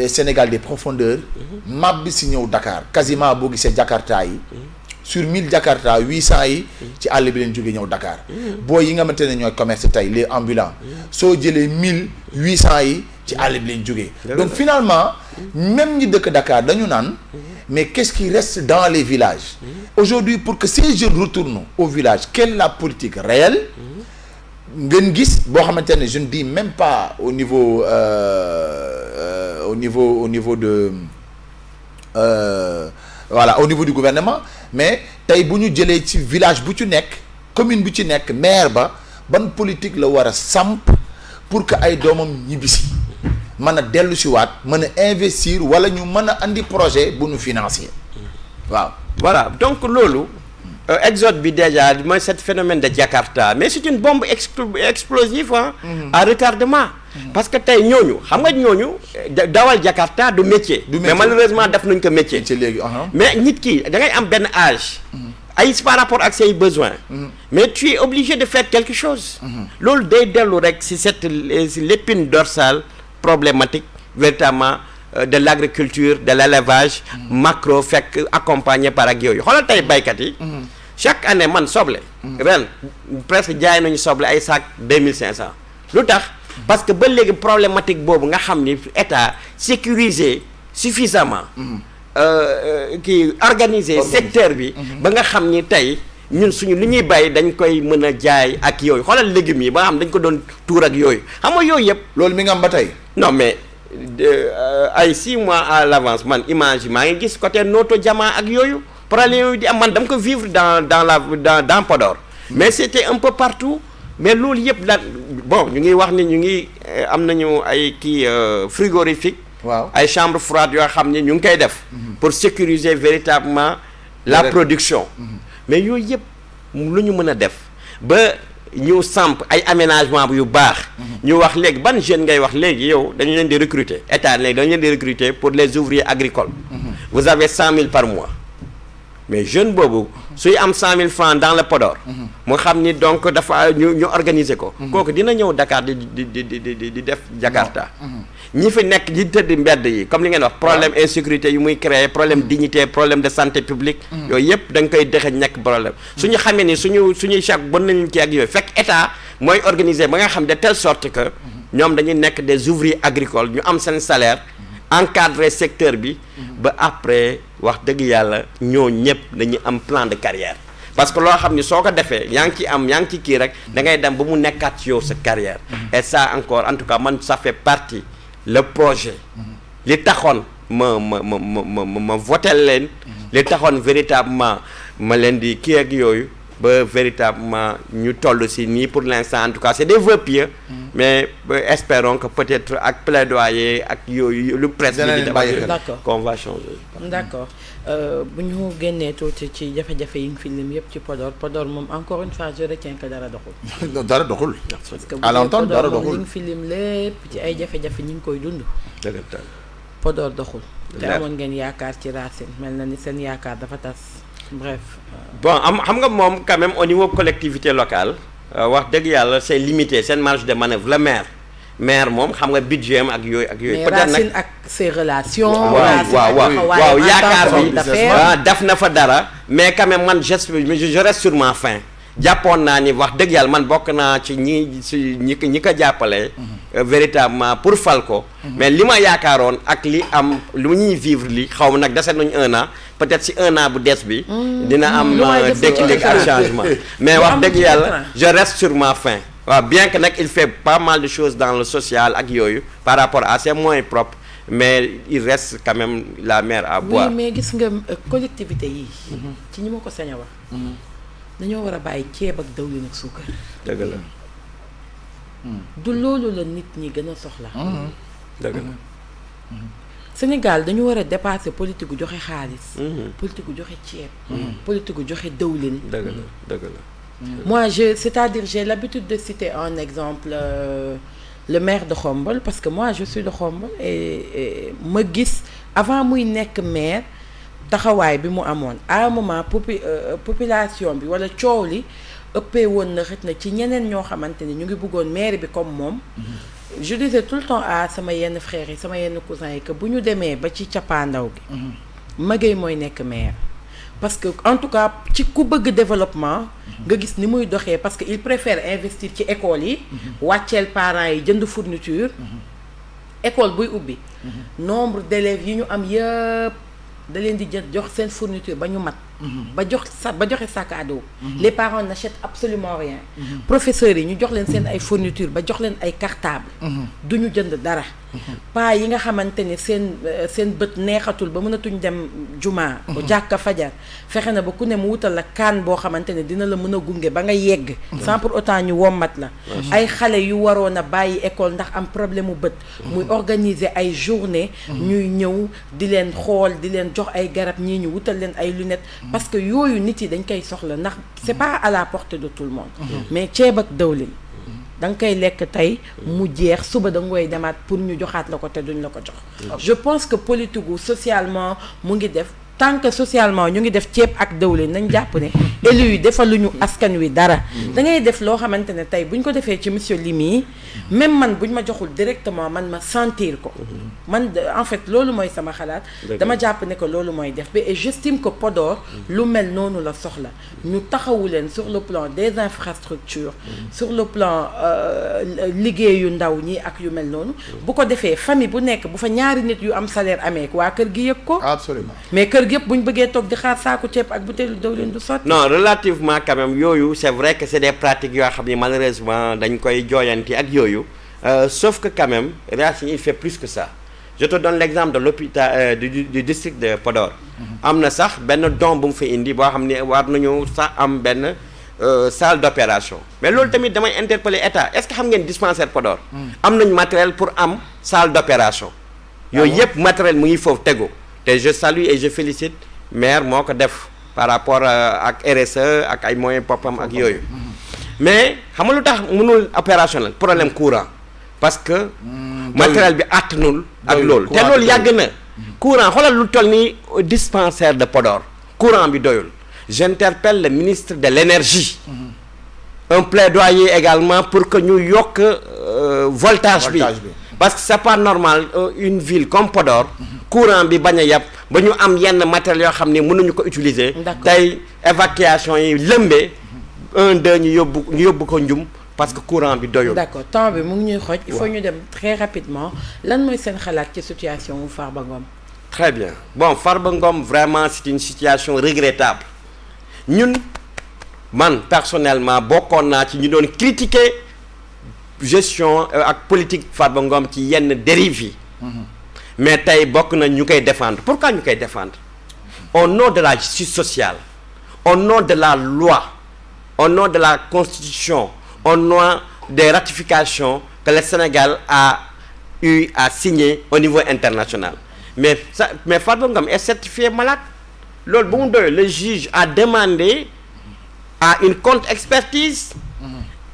Sénégal des profondeurs. mab bi si ñëw Dakar quasiment boo gisee Jakarta yi. sur 1000 Jakarta 800 yi. ci àll bi leen jógee ñëw Dakar. booy yi nga xamante ne ñooy commerce tey les ambulants. soo jëlee 1800 yi. ci àll bi leen jógee donc finalement même ñi dëkk Dakar dañu naan mais qu'est-ce qui reste dans les villages aujourd'hui pour que ces jeunes retournent au village quelle est la politique réelle ngeen gis boo xamante ne je ne dis même pas au niveau de voilà au niveau du gouvernement mais tey bu ñu jëlee ci village bu ci nekk commune bu ci nekk maire ba ban politique la war a samp pour que ay doomam ñibbisi mën a dellu si waat mën a investir wala ñu mën a andi projet bu ñu financer waaw. voilà donc loolu exode bi déjà mooy cet phénomène de Jakarta mais c'est une bombe explosive à retardement parce que tey ñooñu xam nga ñooñu dawal Jakarta du métier. mais malheureusement def nañ ko métier. léegi mais nit ki da ngay am benn âge. ay par rapport ak say besoins. mais tu es obligé de faire quelque chose. loolu day dellu rek si l'épine dorsale problématique véritablement de l'agriculture de l'élevage macro fekk accompagné par ak yooyu xoolal tey baykat yi. chaque année man soble. ren presque jaay nañu soble ay sac 2500. lu tax parce que ba léegi problématique boobu nga xam ni état sécurisé suffisamment. kii organiser secteur bi. ba nga xam ni tey ñun suñu li ñuy bàyyi dañ koy mën a jaay ak yooyu xoolal légumes yi ba nga xam dañ ko doon tuur ak yooyu xam nga yooyu yëpp. loolu mi nga am ba tey. non mais ay 6 mois à l'avance man image maa ngi gis côté Noto Jama ak yooyu. problème yooyu di am man dama ko vivre dans Podor mais c'était un peu partout mais loolu yëpp la bon ñu ngi wax ni ñu ngi am nañu ay kii frigorifique waaw ay chambre froide yoo xam ne ñu ngi koy def pour sécuriser véritablement la production mais yooyu yëpp lu ñu mën a def ba ñu samp ay aménagement yu baax ñu wax léegi ban jeune ngay wax léegi yow dañu leen di recruter état léegi dañu leen di recruter pour les ouvriers agricoles vous avez 100 000 par mois mais jeune boobu suy am 100 000 francs dans le Podor. mu xam ni donc dafa ñu organiser ko. kooku dina ñëw Dakar di def Jakarta. ñi fi nekk di tëdd mbedd yi comme li ngeen wax problème insécurité yu muy créer problème dignité problème de santé publique. yooyu yëpp da nga koy dexe nekk problème. suñu xamee ni suñuy chaque bon nañu ci ak yooyu fekk état mooy organiser ba nga xam de telle sorte que ñoom dañuy nekk des ouvriers agricoles ñu am seen salaire. encadrer secteur bi ba après wax dëgg yàlla ñoo ñëpp dañuy am plan de carrière parce que loo xam ni soo ko defee yaa ngi ci kii rek da ngay dem ba mu nekkaat ci yow sa carrière et ça encore en tout cas man ça fait partie le projet li taxoon ma voté leen li taxoon véritablement ma leen di kii ak yooyu ba véritablement ñu toll si nii pour l'instant en tout cas c'est des vœux pieux mais espérons que peut-être ak plaidoyer ak yooyu lu presse bi di d'accord qu'on va changer d'accord bu ñu génnee tuuti ci jafe-jafe yi nga fi lim yëpp ci Podor moom encore une fois je retiens que dara doxul dara doxul parce que à l'entendre dara doxul li nga fi lim lépp ci ay jafe-jafe ñu ngi koy dund dëgg Podor doxul te amoon ngeen yaakaar ci Racine mel na ni seen yaakaar dafa tas bref bon xam nga moom quand même au niveau collectivité locale wax dëgg yàlla c'est limité seen marge de manœuvre le maire moom xam nga budget am ak yooyu peut-être nag ak ses relations waaw yaakaar bi def na fa dara mais quand même man je reste sur ma faim jàppoon naa ni wax dëgg yàlla man bokk naa ci ñi ko jàppale véritablement pour fal ko mais li ma yaakaaroon ak li am lu ñuy vivre li xaw ma nag dese nañu 1 an peut-être si 1 an bu des bi dina am déclic ak changement mais wax dëgg yàlla je reste sur ma faim waaw bien que nag il fait pas mal de choses dans le social ak yooyu par rapport à ses moyens propres mais il reste quand même la mer à boire. oui mais gis nga collectivité yi ci ñi ma ko sañ a wax dañoo war a bàyyi ceeb ak dawlin ak suukar. dëgg la. du loolu la nit ñi gën a soxla. dëgg la. Sénégal dañu war a dépasser politique gu joxe xaalis. politique gu joxe ceeb. politique gu joxe dawlin. dëgg la dëgg la. moi c'est-à-dire j'ai l'habitude de citer un exemple le maire de Khombole parce que moi je suis de Khombole et ma gis avant muy nekk maire. taxawaay bi mu amoon à un moment population bi wala coow li ëppee woon na xëj na ci ñeneen ñoo xamante ni ñu ngi bëggoon maire bi comme moom je disais tout le temps à sama yenn frères yi sama yenn cousins yi que bu ñu demee ba ci cappaandaw gi Maguette mooy nekk maire parce que en tout cas ci ku bëgg développement nga gis ni muy doxee parce que il préfère investir ci école yi wàcceel parents yi jënd fourniture école buy ubbi nombre d'élèves yi ñu am yëpp da leen di jox seen fourniture ba ñu mat ba joxe sac à dos les parents n'achètent absolument rien professeurs yi ñu jox leen seen ay fourniture ba jox leen ay cartable du ñu jënd dara paa yi nga xamante ni seen bët neexatul ba mënatuñ dem jumaa bu jàkka fajar fexe na ba ku ne mu wutal la kaan boo xamante ne dina la mën a gunge ba nga yegg sans pour autant ñu wommat la ay xale yu waroon a bàyyi école ndax am problème mu bët muy organiser ay journée ñuy ñëw di leen xool di leen jox ay garab ñii ñu wutal leen ay lunettes parce que yooyu nit yi dañ koy soxla ndax c'est pas à la portée de tout le monde mais ceeb ak dawlin da nga koy lekk tey mu jeex suba da nga koy demaat pour ñu joxaat la ko te duñ la ko jox. je pense que politique gu socialement mu ngi def. tant que socialement ñu ngi def ceeb ak dëwlin nañ jàpp ne élu yi defaluñu askan wi dara da ngay def loo xamante ne tey buñ ko defee ci monsieur Limi même man buñ ma joxul directement man ma sentir ko man en fait loolu mooy sama xalaat dama jàpp ne que loolu mooy def bi et j'estime que Podor lu mel noonu la soxla ñu taxawu leen sur le plan des infrastructures sur le plan liggéeyu ndaw ñi ak yu mel noonu bu ko defee famille bu nekk bu fa ñaari nit yu am salaire amee waa kër gi yëg ko absolument mais kër yëpp bu ñu bëggee toog di xaar saako ceeb ak butéelu dawlin du sotti. non relativement quand même yooyu c'est vrai que c'est des pratiques yoo xam ne malheureusement dañ koy jooyanti ak yooyu sauf que quand même Racine il fait plus que ça je te donne l'exemple de l'hôpital du district de Podor. am na sax benn don bu mu fa indi boo xam ne war nañu sax am benn salle d'opération mais loolu tamit damay interpeller état est-ce que xam ngeen dispensaire Podor. am nañ matériel pour am salle d'opération. yooyu yëpp matériel mu ngi foofu tegu. te je salue et je félicite maire moo ko def par rapport ak RSE ak ay moyens boppam ak yooyu mais xam nga lu tax mënul opérationnel problème courant parce que matériel bi àttanul ak loolu te loolu yàgg na courant xoolal lu toll ni dispensaire de Podor courant bi doyul j'interpelle le ministre de l'énergie un plaidoyer également pour que ñu yokk voltage bi parce que c'est pas normal une ville comme Podor courant bi bañ a yàpp ba ñu am yenn matériel yoo xam ne mënuñu ko utiliser tey évacuation yi lëmbee 1-2 ñu yóbbu ko njum parce que courant bi doyul. d'accord temps bi mu ngi ñuy xooj il faut ñu dem très rapidement lan mooy seen xalaat ci situation wu Farba Ngom. très bien bon Farba Ngom vraiment c'est une situation regrettable ñun man personnellement bokkoon naa ci ñu doon critiquer gestion ak politique Farba Ngom ci yenn dérives yi. mais tey bokk na ñu koy défendre pourquoi ñu koy défendre au nom de la justice sociale au nom de la loi au nom de la constitution au nom des ratifications que le Sénégal a eu à signer au niveau international mais Farba Ngom est certifié malade loolu bu mu doyee le juge a demandé à une contre-expertise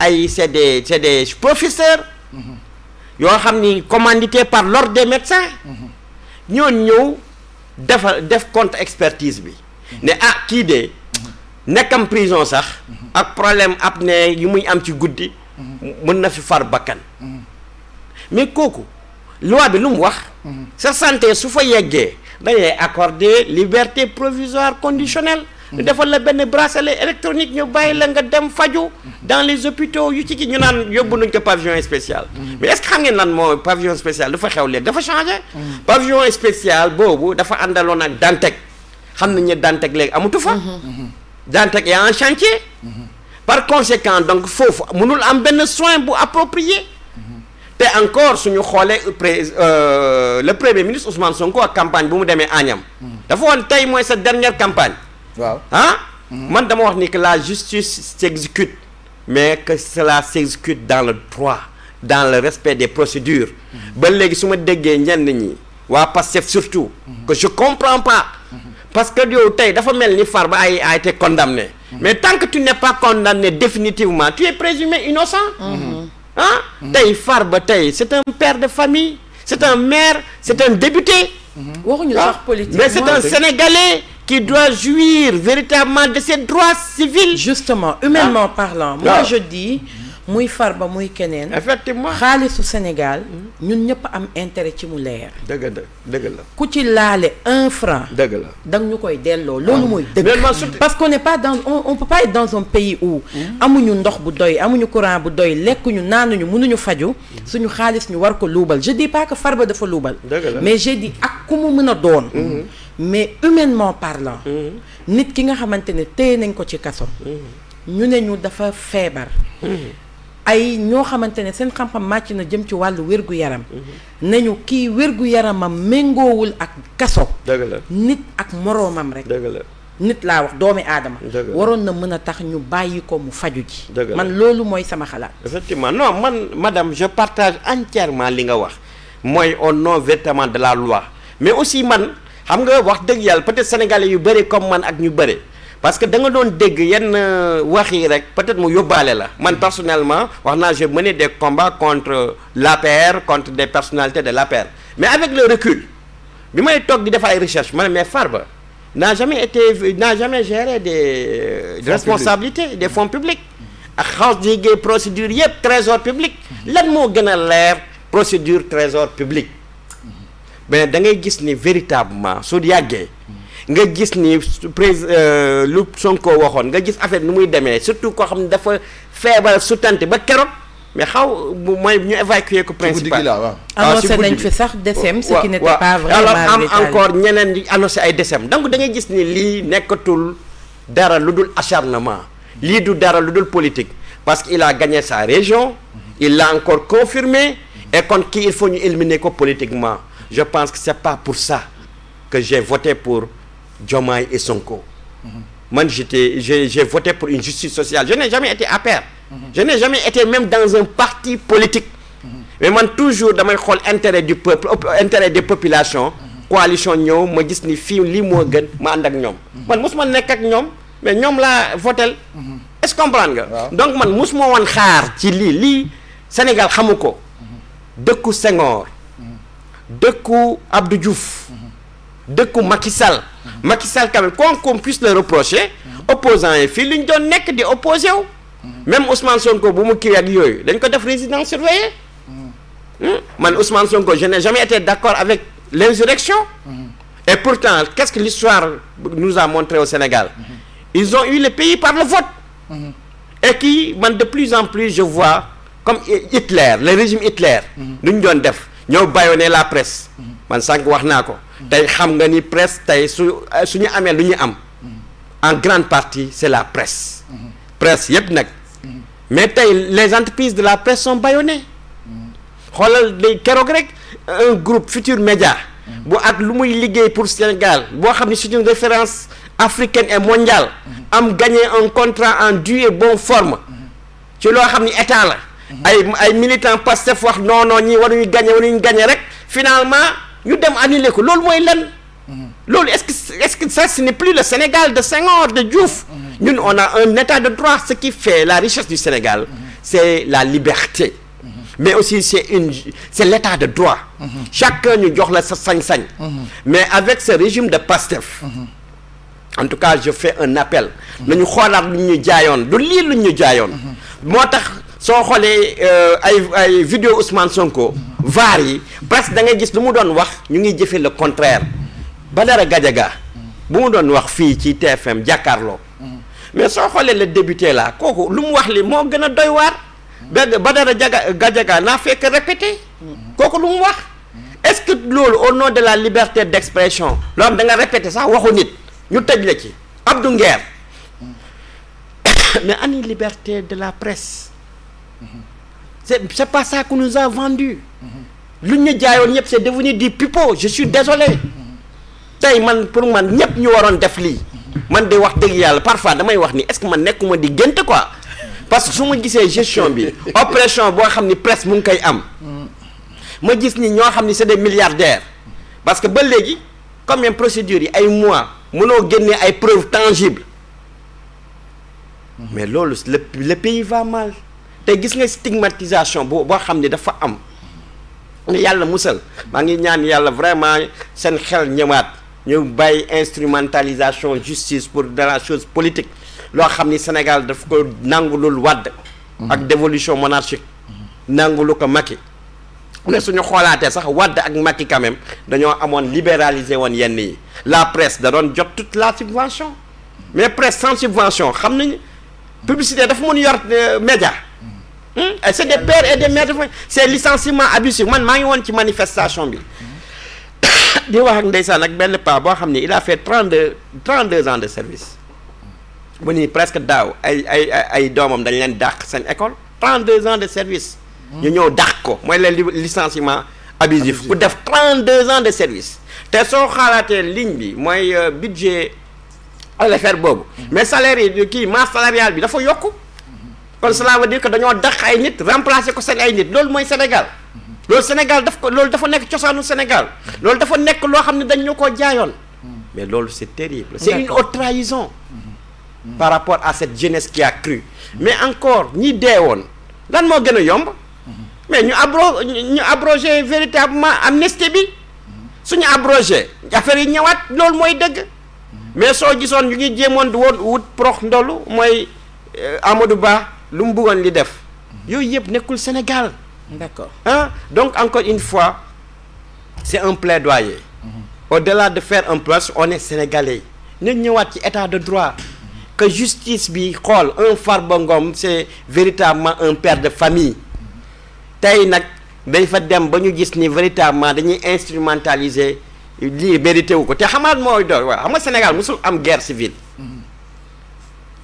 ay c'est des professeurs yoo xam ni commandité par l'ordre des médecins ñoo ñëw def contre expertise bi ne kii de nekkam prison sax ak problème apnée yu muy am ci guddi mën na fi far bakkan mais kooku loi bi lu mu wax sa santé su fa yeggee dañuy accorder liberté provisoire conditionnelle defal la benn bracelet électronique ñu bàyyi la nga dem faju dans les hôpitaux yu ci ñu naan yóbbu nañ ko pavillon spécial mais est-ce que xam ngeen lan moo pavillon spécial dafa xew léegi dafa changé pavillon spécial boobu dafa àndaloon ak Dantec xam nañ ne Dantec léegi amatu fa Dantec est en chantier par conséquent donc foofu mënul am benn soin bu approprié te encore suñu xoolee le premier ministre Ousmane Sonko ak campagne bu mu demee Agnam dafa woon tey mooy sa dernière campagne waaw man dama wax ni que la justice s'exécute mais que cela s'exécute dans le droit dans le respect des procédures ba léegi su ma déggee ñenn ñi waa Pastef surtout que je comprends pas parce que yow tey dafa mel ni Farba a été condamné mais tant que tu n'es pas condamné définitivement tu es présumé innocent tey Farba tey c'est un père de famille c'est un maire c'est un député waxuñu sax politique mais c'est un Sénégalais qui doit jouir véritablement de ses droits civils. Justement, humainement parlant, moi je dis muy Farba muy keneen. effectivement xaalisu Sénégal. ñun ñëpp am intérêt ci mu leer. dëgg la ku ci laale 1 franc. dëgg la dang ñu koy delloo. loolu mooy dëgg. parce qu'on n'est pas dans on peut pas être dans un pays où. amuñu ndox bu doy amuñu courant bu doy lekkuñu naanuñu mënuñu faju suñu xaalis ñu war ko luubal je dis pas que Farba dafa luubal. mais j'ai dit ak ku mu mën a doon. mais humainement parlant. nit ki nga xamante ne téye nañ ko ci kaso. ñu ne ñu dafa feebar. ay ñoo xamante ne seen xam-xam màcc na jëm ci wàllu wér-gu-yaram. nañu kii wér-gu-yaramam méngoowul ak kaso. dëgg la nit ak moroomam rek. dëgg la nit laa wax doomi aadama. waroon na mën a tax ñu bàyyi ko mu faju ji. man loolu mooy sama xalaat. effectivement non man madame je partage entièrement li nga wax mooy au nom véritablement de la loi mais aussi man xam nga wax dëgg yàlla peut-être sénégalais yu bëri comme man ak ñu bëri parce que da nga doon dégg yenn wax yi rek peut-être mu yóbbaale la man personnellement wax naa j'ai mené des combats contre l'APR contre des personnalités de l'APR mais avec le recul bi may toog di def ay recherche ma ne mais Farba n'a jamais géré des responsabilités des fonds publics ak xaw liggéey procédure yëpp trésor public lan moo gën a leer procédure trésor public mais da ngay gis ni véritablement su yàggee nga gis ni lu Sonko waxoon nga gis affaire nu muy demee surtout koo xam ne dafa feebar sutante ba keroog mais mooy ñu évacuer ko principal annoncé nañ fi sax décès ce qui n'était pas vraiment alors am encore ñeneen di annoncé ay décès donc da ngay gis ni lii nekkatul dara lu dul acharnement lii du dara lu dul politique parce que il a gagné sa région il l'a encore confirmé et kon kii il faut ñu éliminer ko politiquement je pense que c'est pas pour ça que j'ai voté pour Diomaye et Sonko man j'ai voté pour une justice sociale je n'ai jamais été APR je n'ai jamais été même dans un parti politique mais man toujours damay xool intérêt du peuple intérêt des populations coalition ñëw ma gis ni fii lii moo gën ma ànd ak ñoom man mosuma nekk ak ñoom mais ñoom laa votel est-ce que comprendre nga donc man mosuma woon xaar ci lii Sénégal xamu ko dëkku Senghor dëkku Abdou Diouf dëkku Macky Sall quand même qu'on puisse le reprocher opposants yi fii li ñu doon nekk di opposé wu même Ousmane Sonko bu mu kii ak yooyu dañ ko def résidence surveillée man Ousmane Sonko je n'ai jamais été d'accord avec l'insurrection et pourtant qu'est-ce que l'histoire nous a montré au Sénégal ils ont eu le pays par le vote et qui man de plus en plus je vois comme Hitler le régime Hitler lu ñu doon def ñoo bâillonné la presse man sànq wax naa ko tey xam nga ni presse tey suñu amee lu ñu am en grande partie c'est la presse presse yëpp nag mais tey les entreprises de la presse sont bâillonnées xoolal day keroog rek un groupe Futur Média bu ak lu muy liggéey pour Sénégal boo xam ne c'est une référence africaine et mondiale am gagné un contrat en due et bonne forme ci loo xam ni état la ay militants Pastef wax non ñi waruñu gagné rek finalement ñu dem annuler ko loolu mooy lan loolu est-ce que ça ce n'est plus le Sénégal de Senghor de Diouf ñun on a un état de droit ce qui fait la richesse du Sénégal c'est la liberté mais aussi c'est l'état de droit chacun ñu jox la sa sañ-sañ mais avec ce régime de Pastef en tout cas je fais un appel nañu xoolaat lu ñu jaayoon du lii lu ñu jaayoon moo tax soo xoolee ay vidéo Ousmane Sonko vaar yi presque da ngay gis lu mu doon wax ñu ngi jëfe le contraire Badara Gadiaga bu mu doon wax fii ci TFM jàkkaarloo mais soo xoolee le député là kooku lu mu wax li moo gën a doy waar Badara Gadiaga n'a fait que répéter kooku lu mu wax est-ce que loolu au nom de la liberté d'expression loo xam da nga répéter sax waxu nit ñu tëj la ci Abdou Nguer mais ani liberté de la presse c'est pas ça qu'on nous a vendu lu ñu jaayoon ñëpp c'est devenu du pipeau je suis désolé tey man pour man ñëpp ñu waroon def lii man de wax dëgg yàlla parfois damay wax ni est-ce que man nekkuma di gént quoi parce que su ma gisee gestion bi opération boo xam ni presse mu ngi koy am ma gis ni ñoo xam ni c'est des milliardaires parce que ba léegi comme même procédure yi ay mois mënoo génnee ay preuves tangibles mais loolu le pays va mal te gis nga stigmatisation boo xam ne dafa am yàlla musal maa ngi ñaan yàlla vraiment seen xel ñëwaat ñu bàyyi instrumentalisation justice pour de la chose politique loo xam ni Sénégal daf ko nangulul Wàdd ak dévolution monarchique nangulu ko Macky ne suñu xoolaatee sax Wàdd ak Macky quand même dañoo amoon libéraliser woon yenn yi la presse da doon jot toute la subvention mais presse sans subvention xam nañu publicité dafa mën yor média c'est des pères et des mères c'est licenciement abusif man maa ngi woon ci manifestation bi di wax ak ndeysaan ak benn paa boo xam ne il a fait 32 ans de service bu nii presque daaw ay doomam dañ leen dàq seen école 32 ans de service ñu ñëw dàq ko mooy leen licenciement abusif ku def 32 ans de service te soo xaalaatee ligne bi mooy budget LFR boobu mais salaire yi kii masse salariale bi dafa yokku kon cela veut dire que dañoo dàq ay nit remplacer ko seen ay nit loolu mooy Sénégal loolu Sénégal loolu dafa nekk cosaanu Sénégal loolu dafa nekk loo xam ne dañ ñu koo jaayoon mais loolu c'est terrible c'est une haute trahison par rapport à cette jeunesse qui a cru. Mais encore ñi dee woon lan moo gën a yomb. mais ñu abrogé véritablement amnistie bi. suñu abrogé affaire yi ñëwaat loolu mooy dëgg. mais soo gisoon ñu ngi jéemoon di woon wut prox ndolu mooy Amadou Ba lu mu bëggoon li def. yooyu yëpp nekkul Sénégal. D'accord. Donc encore une fois c'est un plaidoyer. Au-delà de faire un plus on est sénégalais. ñu ñëwaat ci état de droit. que justice bi xool un Farba Ngom c'est véritablement un père de famille. tey nag dañ fa dem ba ñu gis ni véritablement dañuy instrumentaliser lii mérité wu ko te xamaat mooy doon waaw xam nga Sénégal musul am guerre civile.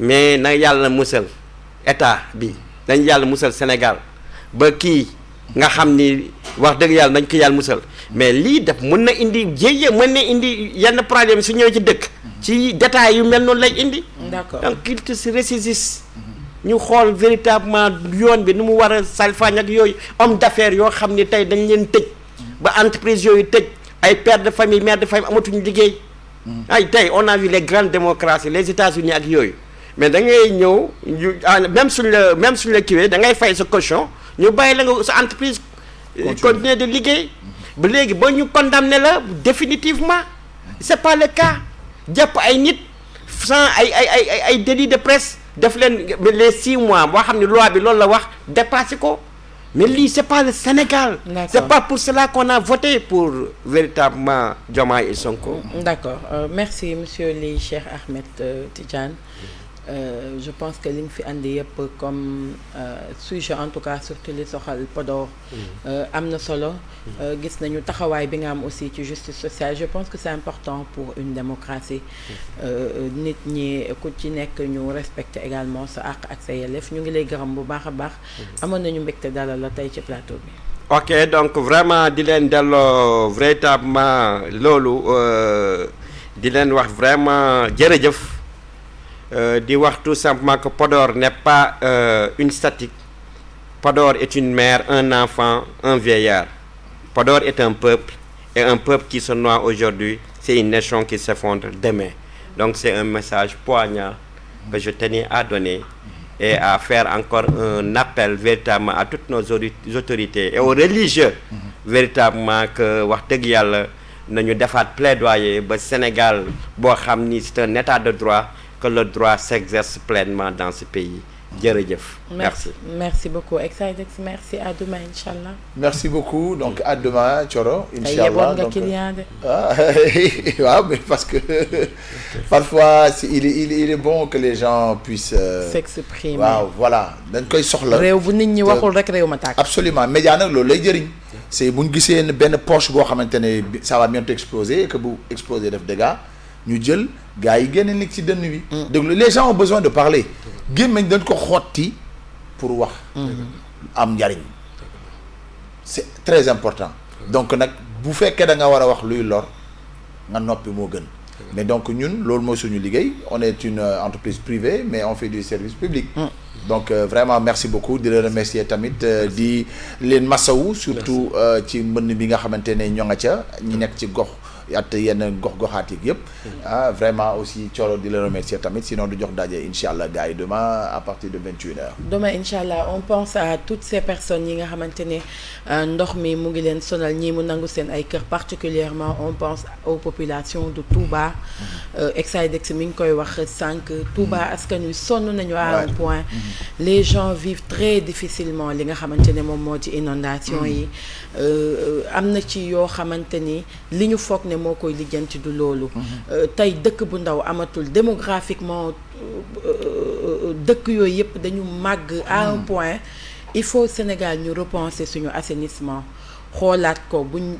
mais na yàlla musal état bi dañ yàlla musal Sénégal ba kii nga xam ni wax dëgg yàlla nañ ko yàlla musal mais lii def mën na indi jéye mën na indi yenn problème su ñëwee ci dëkk ci détails yu mel noonu lay indi. D'accord. donc il se ressaisisse ñu xool véritablement yoon bi nu mu war a salfaañ ak yooyu homme d'affaires yoo xam ni tey dañ leen tëj ba entreprise yooyu tëj ay pères de famille mères de famille amatuñu liggéey. ay tey on a vu les grandes démocraties les États-Unis ak yooyu mais da ngay ñëw même suñ la kiiwee da ngay fay sa caution ñu bàyyi la nga sa entreprise continuer de liggéey ba léegi ba ñu condamné la définitivement c'est pas le cas jàpp ay nit sans ay délit de presse def leen les 6 mois boo xam ne loi bi loolu la wax dépassé ko mais lii c'est pas le Sénégal. D'accord. C'est pas pour cela qu'on a voté pour véritablement Diomaye et Sonko. D'accord. Merci monsieur Ly Cheikh Ahmed Tidiane. Je pense que li nga fi andi yëpp comme sujet en tout cas surtout li soxal Podor am na solo. gis nañu taxawaay bi nga am aussi ci justice sociale je pense que c'est important pour une démocratie. nit ñi ku ci nekk ñu respecter également sa àq ak sa yelleef ñu ngi lay gërëm bu baax a baax. amoon nañu mbégte dalal la tey ci plateau bi. ok donc vraiment di leen delloo véritablement loolu di leen wax vraiment jërëjëf. di wax tout simplement que Podor n'est pas une statique. Podor est une mère, un enfant, un vieillard. Podor est un peuple, et un peuple qui se noie aujourd'hui, c'est une nation qui s'effondre demain. Donc c'est un message poignant que je tenais à donner et à faire encore un appel véritablement à toutes nos autorités et aux religieux véritablement que wax dëgg yàlla nañu defaat plaidoyer ba Sénégal boo xam ni c'est un état de droit que le droit s'exerce pleinement dans ce pays. Jërëjëf. Merci beaucoup Exidex, merci à demain inchallah. Merci beaucoup donc à demain Thioro inchallah. Donc client de. waaw mais parce que parfois il est bon que les gens puissent s'exprimer. waaw voilà dañ koy soxla. réew bu nit ñi waxul rek réew ma tàkk. absolument média nag loolu lay jëriñ. c'est bu ñu gisee benn poche boo xamante ne ça va bientôt exploser et que bu exploser def dégâts ñu jël gars yi génne nit ci dënn bi. déglu les gens ont besoin de parler. gémmiñ dañ ko xotti pour wax. am njariñ. c'est très important. donc nag bu fekkee da nga war a wax luy lor nga noppi moo gën. mais donc ñun loolu mooy suñu liggéey on est une entreprise privée mais on fait du service public. donc vraiment merci beaucoup di la remercier tamit di leen masawu surtout ci mbënn bi nga xamante ne ñoo nga ca ñi nekk ci gox at yenn gox-goxaat yi yëpp. vraiment aussi Thioro di la remercier tamit sinon du jox daje incha allah gars yi demain à partir de 21h. demain incha allah on pense à toutes ces personnes yi nga xamante ne ndox mi mu ngi leen sonal ñii mu nangu seen ay kër particulièrement on pense aux populations de Touba. Exidex mi ngi koy wax sànq. Touba askan wi sonn nañu à un point. les gens vivent très difficilement li nga xamante ne moom moo ci inondation yi. am na ci yoo xamante ni li ñu foog ne moo koy lijjanti du loolu. tey dëkk bu ndaw amatul démographiquement dëkk yooyu yëpp dañu màgg à un point il faut Sénégal ñu repenser suñu assainissement xoolaat ko buñ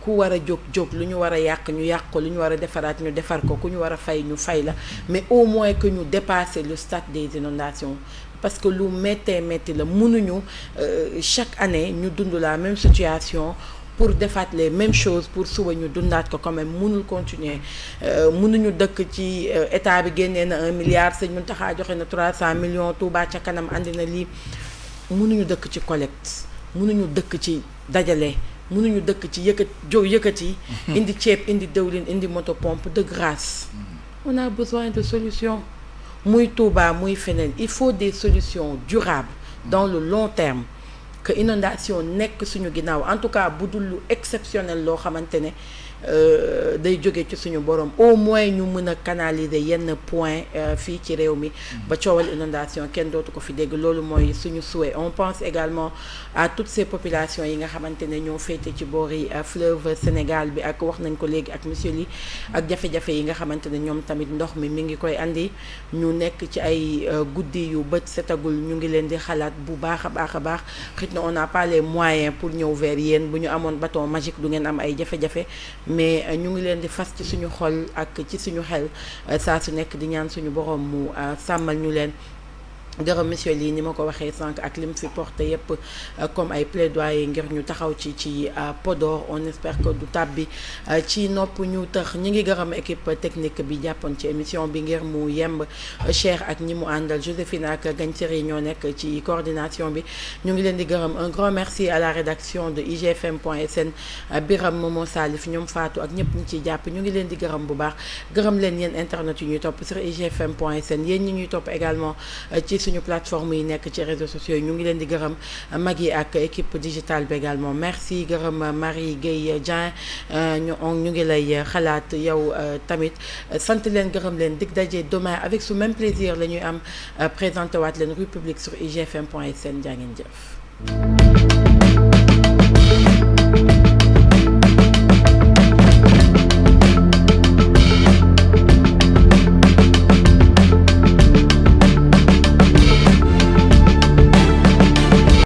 ku war a jóg lu ñu war a yàq ñu yàq ko lu ñu war a defaraat ñu defar ko ku ñu war a fay ñu fay la mais au moins que ñu dépasser le stade des inondations parce que lu métti la mënuñu chaque année ñu dund la même situation pour defaat les mêmes choses pour suba ñu dundaat ko quand même mënul continuer mënuñu dëkk ci état bi génnee na 1 milliard Sëñ Mountakha joxe na 300 millions Touba ca kanam andi na lii mënuñu dëkk ci collecte mënuñu dëkk ci dajale mënuñu dëkk ci yëkkati indi ceeb indi dëwlin indi moto pompe de grâce on a besoin de solutions muy Touba muy feneen il faut des solutions durables dans le long terme que inondation nekk suñu ginnaaw en tout cas bu dul lu exceptionnel loo xamante ne day jóge ci suñu borom au moins ñu mën a canaliser yenn point fii ci réew mi ba coowal inondation kenn dootu ko fi dégg loolu mooy suñu souhait. On pense également à toutes ces populations yi nga xamante ne ñoo féete ci boori fleuve Sénégal bi ak wax nañ ko léegi ak monsieur Ly ak jafe-jafe yi nga xamante ne ñoom tamit ndox mi ngi koy andi ñu nekk ci ay guddi yu bët setagul ñu ngi leen di xalaat bu baax a baax a baax xëy na on n'a pas les moyens pour ñëw vers yéen bu ñu amoon bâton magique du ngeen am ay jafe-jafe mais ñu ngi leen di fas ci suñu xol ak ci suñu xel saa su nekk di ñaan suñu borom mu sàmmal ñu leen gërëm monsieur Ly ni ma ko waxee sànq ak lim fi porté yépp comme ay plaidoyer ngir ñu taxaw ci Podor on espère que du tàbbi ci nopp ñu tax ñi ngi gërëm équipe technique bi jàppoon ci émission bi ngir mu yemb Cheikh ak ñi mu àndal Joséphine ak Gagne ñoo nekk ci coordination bi ñu ngi leen di gërëm un grand merci à la rédaction de igfm.sn Biram Momo Salif ñoom Fatou ak ñëpp ñi ciy jàpp ñu ngi leen di gërëm bu baax gërëm leen yéen internet yu ñuy topp sur igfm.sn yéen ñi ñuy topp également ci suñu plateforme yi nekk ci réseaux sociaux yi ñu ngi leen di gërëm mag yi ak équipe digitale bi également merci gërëm Marie Guèye Dieng ñu ngi lay xalaat yow tamit sant leen gërëm leen dig daje demain avec ce même plaisir la ñuy am présenté waat leen Rue Publique sur igfm.sn jaa ngeen jëf